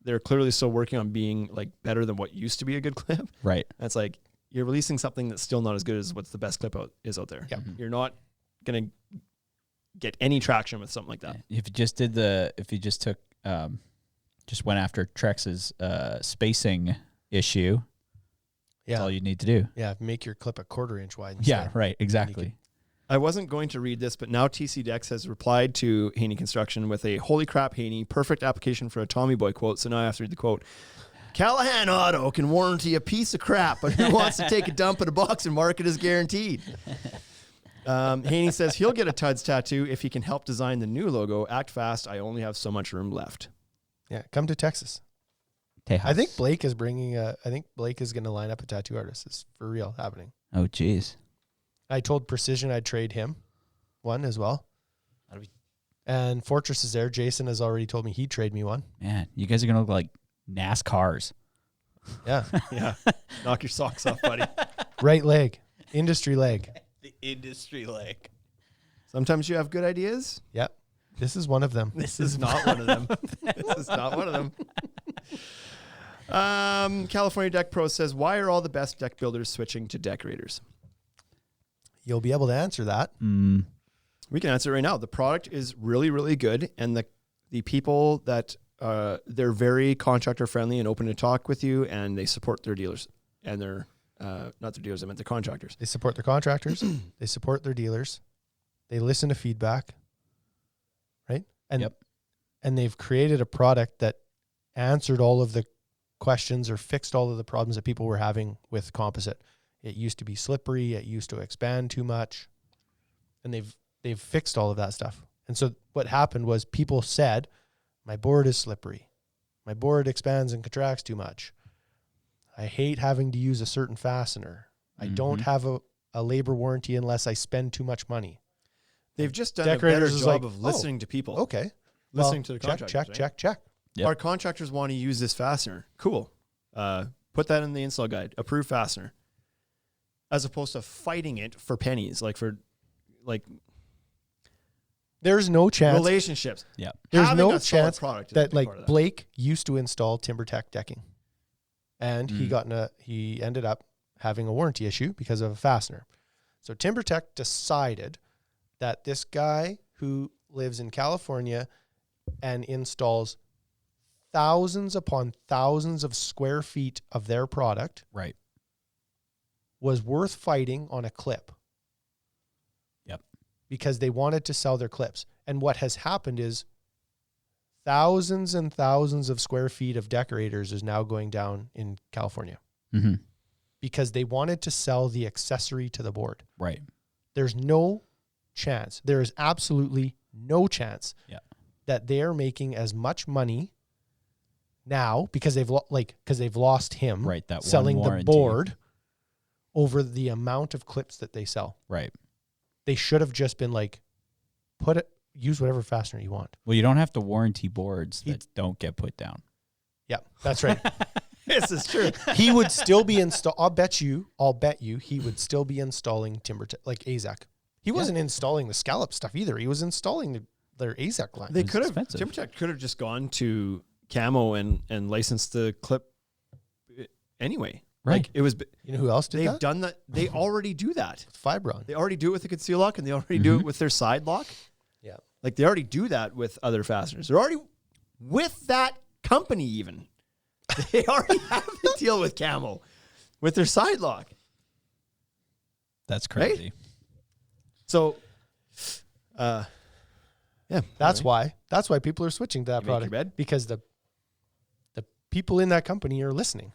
they're clearly still working on being like better than what used to be a good clip. Right. And it's like you're releasing something that's still not as good as what's the best clip is out there. Yep. You're not gonna get any traction with something like that. If you just took, just went after Trex's spacing issue, that's all you need to do. Yeah. Make your clip a 1/4 inch wide. Yeah, instead. right. Exactly. I wasn't going to read this, but now TC Dex has replied to Haney Construction with a "Holy crap, Haney, perfect application for a Tommy Boy quote." So now I have to read the quote. "Callahan Auto can warranty a piece of crap, but who wants to take a dump in a box and mark it as guaranteed?" Haney says he'll get a Tuds tattoo if he can help design the new logo. Act fast. I only have so much room left. Yeah. Come to Texas. I think Blake is going to line up a tattoo artist. It's for real happening. Oh, geez. I told Precision I'd trade him one as well. That'll be- And Fortress is there. Jason has already told me he'd trade me one. Man, you guys are gonna look like NASCARs. Yeah. Yeah. Knock your socks off, buddy. Right leg. Industry leg. The industry leg. Sometimes you have good ideas. Yep. This is one of them. This is not one of them. This is not one of them. California Deck Pro says, "Why are all the best deck builders switching to Decorators?" You'll be able to answer that. We can answer it right now. The product is really, really good, and the people that they're very contractor friendly and open to talk with you, and they support their dealers and their not their dealers. I meant the contractors. They support their contractors. They support their dealers. They listen to feedback. Right? And and they've created a product that answered all of the questions or fixed all of the problems that people were having with composite. It used to be slippery. It used to expand too much. And they've fixed all of that stuff. And so what happened was people said, "My board is slippery. My board expands and contracts too much. I hate having to use a certain fastener. I don't have a labor warranty unless I spend too much money. They've just done a better Decorators is job like, of listening to people. Okay. Listening to the check, contractors. check. Yep. Our contractors want to use this fastener. Cool. Put that in the install guide. Approved fastener. As opposed to fighting it for pennies, There's no chance. relationships. Yeah. There's Having no a solid chance product is a that big part of Blake used to install TimberTech decking, and he ended up having a warranty issue because of a fastener. So TimberTech decided that this guy who lives in California and installs thousands upon thousands of square feet of their product Right. was worth fighting on a clip. Yep. Because they wanted to sell their clips. And what has happened is thousands and thousands of square feet of decorators is now going down in California Mm-hmm. because they wanted to sell the accessory to the board. Right. There's no chance. There is absolutely no chance that they're making as much money now because they've lost him Right. That selling one the warranty. board over the amount of clips that they sell. Right. They should have just been like, use whatever fastener you want. Well, you don't have to warranty boards that don't get put down. Yeah, that's right. This is true. He would still be I'll bet you he would still be installing TimberTech, like AZEK. He wasn't installing the scallop stuff either. He was installing their AZEK line. They It's could have, expensive. TimberTech could have just gone to Camo and licensed the clip anyway. Right. Like it was, You know who else did they've that? done that. They already do that. Fibron. They already do it with the conceal lock and they already do it with their side lock. Yeah. Like they already do that with other fasteners. They're already with that company even. They already have the deal with Camo with their side lock. That's crazy. So, yeah. That's why people are switching to that You make your product bed? because the people in that company are listening.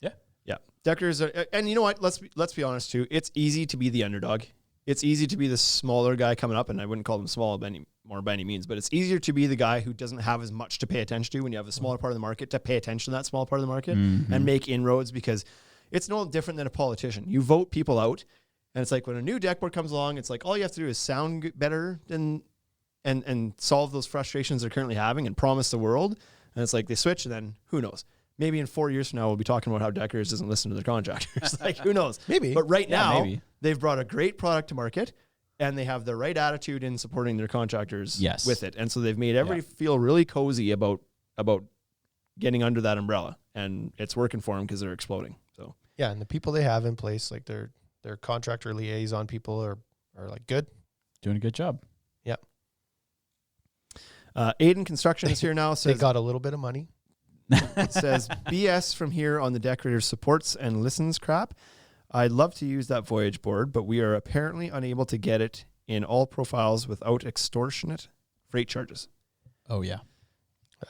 Yeah. Deckers are, and you know what? Let's be honest too. It's easy to be the underdog. It's easy to be the smaller guy coming up, and I wouldn't call them small by any means, but it's easier to be the guy who doesn't have as much to pay attention to when you have a smaller part of the market to pay attention to that small part of the market and make inroads, because it's no different than a politician. You vote people out, and it's like when a new deck board comes along, it's like all you have to do is sound better and solve those frustrations they're currently having and promise the world. And it's like they switch, and then who knows? Maybe in 4 years from now, we'll be talking about how Deckers doesn't listen to their contractors. Like, who knows? Maybe. But right now, maybe. they've brought a great product to market, and they have the right attitude in supporting their contractors with it. And so they've made everybody feel really cozy about getting under that umbrella. And it's working for them because they're exploding. So Yeah, and the people they have in place, like their contractor liaison people are like good. Doing a good job. Yeah. Aiden Construction is here now. They Says, got a little bit of money. it says, BS from here on the decorator supports and listens crap. I'd love to use that Voyage board, but we are apparently unable to get it in all profiles without extortionate freight charges. Oh yeah.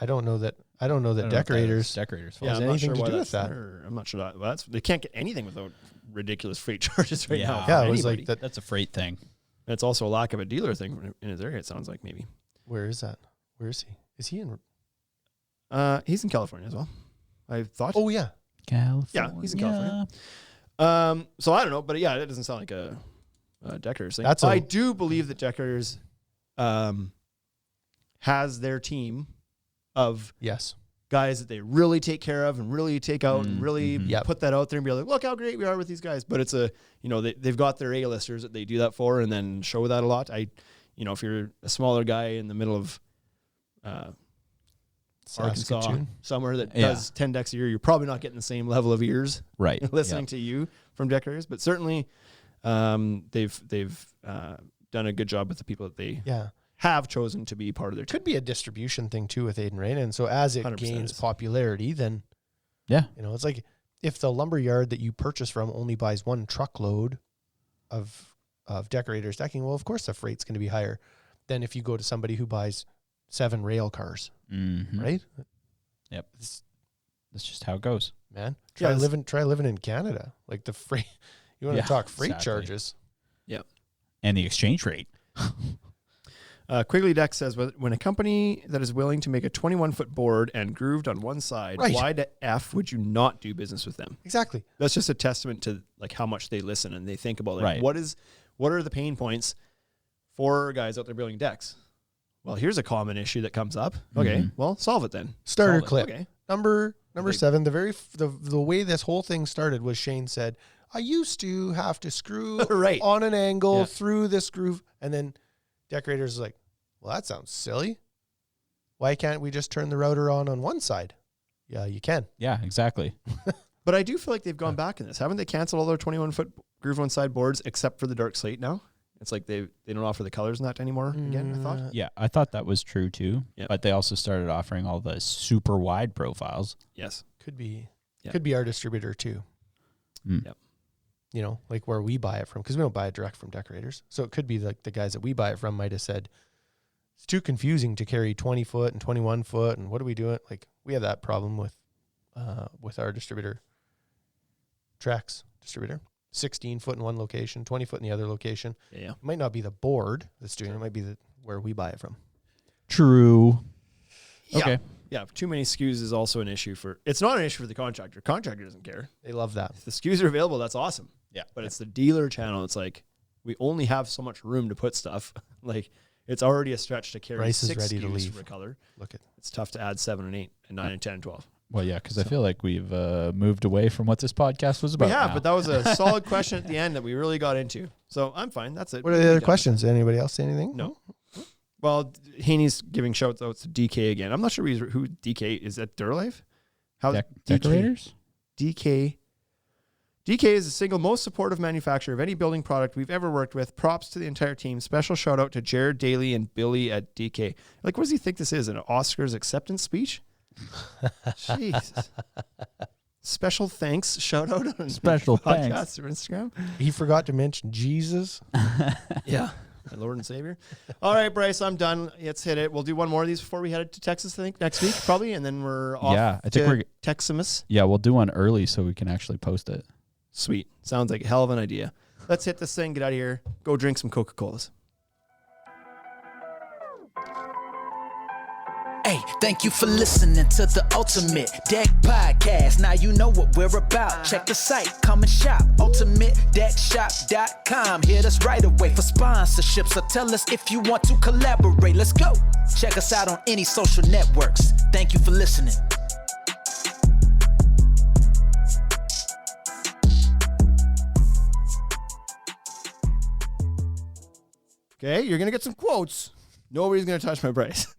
I don't know that I don't know what that decorators is. Decorators. Yeah. Has I'm not anything sure to why do that's with that. there. I'm not sure that they can't get anything without ridiculous freight charges right now. Yeah, for it was anybody. like that. That's a freight thing. And it's also a lack of a dealer thing in his area. It sounds like maybe. Where is that? Where is he? Is he in? He's in California as well. I thought. Oh yeah. California. Yeah, he's in California. So I don't know, but yeah, it doesn't sound like a Deckers thing. I do believe that Deckers has their team of guys that they really take care of and really take out and really put that out there and be like, look how great we are with these guys. But it's they've got their A-listers that they do that for and then show that a lot. If you're a smaller guy in the middle of Arkansas somewhere that does 10 decks a year, you're probably not getting the same level of ears listening to you from Deckers. But certainly they've done a good job with the people that they have chosen to be part of their team. Could be a distribution thing too with Aiden Rain. And so as it gains popularity, then it's like if the lumber yard that you purchase from only buys one truckload of Decorators decking, well, of course the freight's going to be higher than if you go to somebody who buys 7 rail cars, right? Yep. That's just how it goes, man. Try living in Canada. Like the freight, you want to talk freight charges. Yeah. And the exchange rate. Quigley Deck says, when a company that is willing to make a 21-foot board and grooved on one side, Right. why the F would you not do business with them? Exactly. That's just a testament to like how much they listen and they think about like, Right. what are the pain points for guys out there building decks? Well, here's a common issue that comes up. Okay, well, solve it then. Starter Solve it. clip. Okay. Number Like- 7, the way this whole thing started was Shane said, I used to have to screw Right. on an angle Yeah. through this groove. And then decorators is like, well, that sounds silly. Why can't we just turn the router on one side? Yeah, you can. Yeah, exactly. But I do feel like they've gone back in this. Haven't they canceled all their 21-foot groove one side boards except for the dark slate now? It's like they don't offer the colors in that anymore again, I thought. Yeah, I thought that was true too. Yep. But they also started offering all the super wide profiles. Yes. Could be. Yeah. Could be our distributor too. Yep. You know, like where we buy it from, because we don't buy it direct from decorators. So it could be like the guys that we buy it from might have said, it's too confusing to carry 20 foot and 21 foot. And what are we doing? Like we have that problem with our distributor, Trex distributor, 16 foot in one location, 20 foot in the other location. Yeah. It might not be the board that's doing it. It might be where we buy it from. True. Yeah. Okay. Yeah, too many SKUs is also an issue it's not an issue for the contractor. Contractor doesn't care. They love that. If the SKUs are available, that's awesome. Yeah. But it's the dealer channel. It's like, we only have so much room to put stuff. Like, it's already a stretch to carry Bryce is 6 ready to SKUs leave. for a color. Look at It's tough to add 7 and 8 and 9 and 10 and 12. Well, yeah, because I feel like we've moved away from what this podcast was about. We have, now. but that was a solid question at the end that we really got into. So I'm fine. That's it. what are the other questions? Anybody else say anything? No. Well, Haney's giving shout outs to DK again. I'm not sure who DK is. At Duralife? How Decorators? DK is the single most supportive manufacturer of any building product we've ever worked with. Props to the entire team. Special shout out to Jared Daly and Billy at DK. Like, what does he think this is? An Oscars acceptance speech? Jesus. Special thanks. Shout out on Special podcast thanks. or Instagram. He forgot to mention Jesus. Yeah. My Lord and Savior. All right, Bryce, I'm done. Let's hit it. We'll do one more of these before we head to Texas, I think, next week, probably. And then we're off Yeah, I think to we're- Teximus. Yeah, we'll do one early so we can actually post it. Sweet. Sounds like a hell of an idea. Let's hit this thing, get out of here, go drink some Coca-Colas. Hey, thank you for listening to the Ultimate Deck Podcast. Now you know what we're about. Check the site, come and shop. UltimateDeckShop.com. Hit us right away for sponsorships or tell us if you want to collaborate. Let's go. Check us out on any social networks. Thank you for listening. Okay, you're going to get some quotes. Nobody's going to touch my Bryce.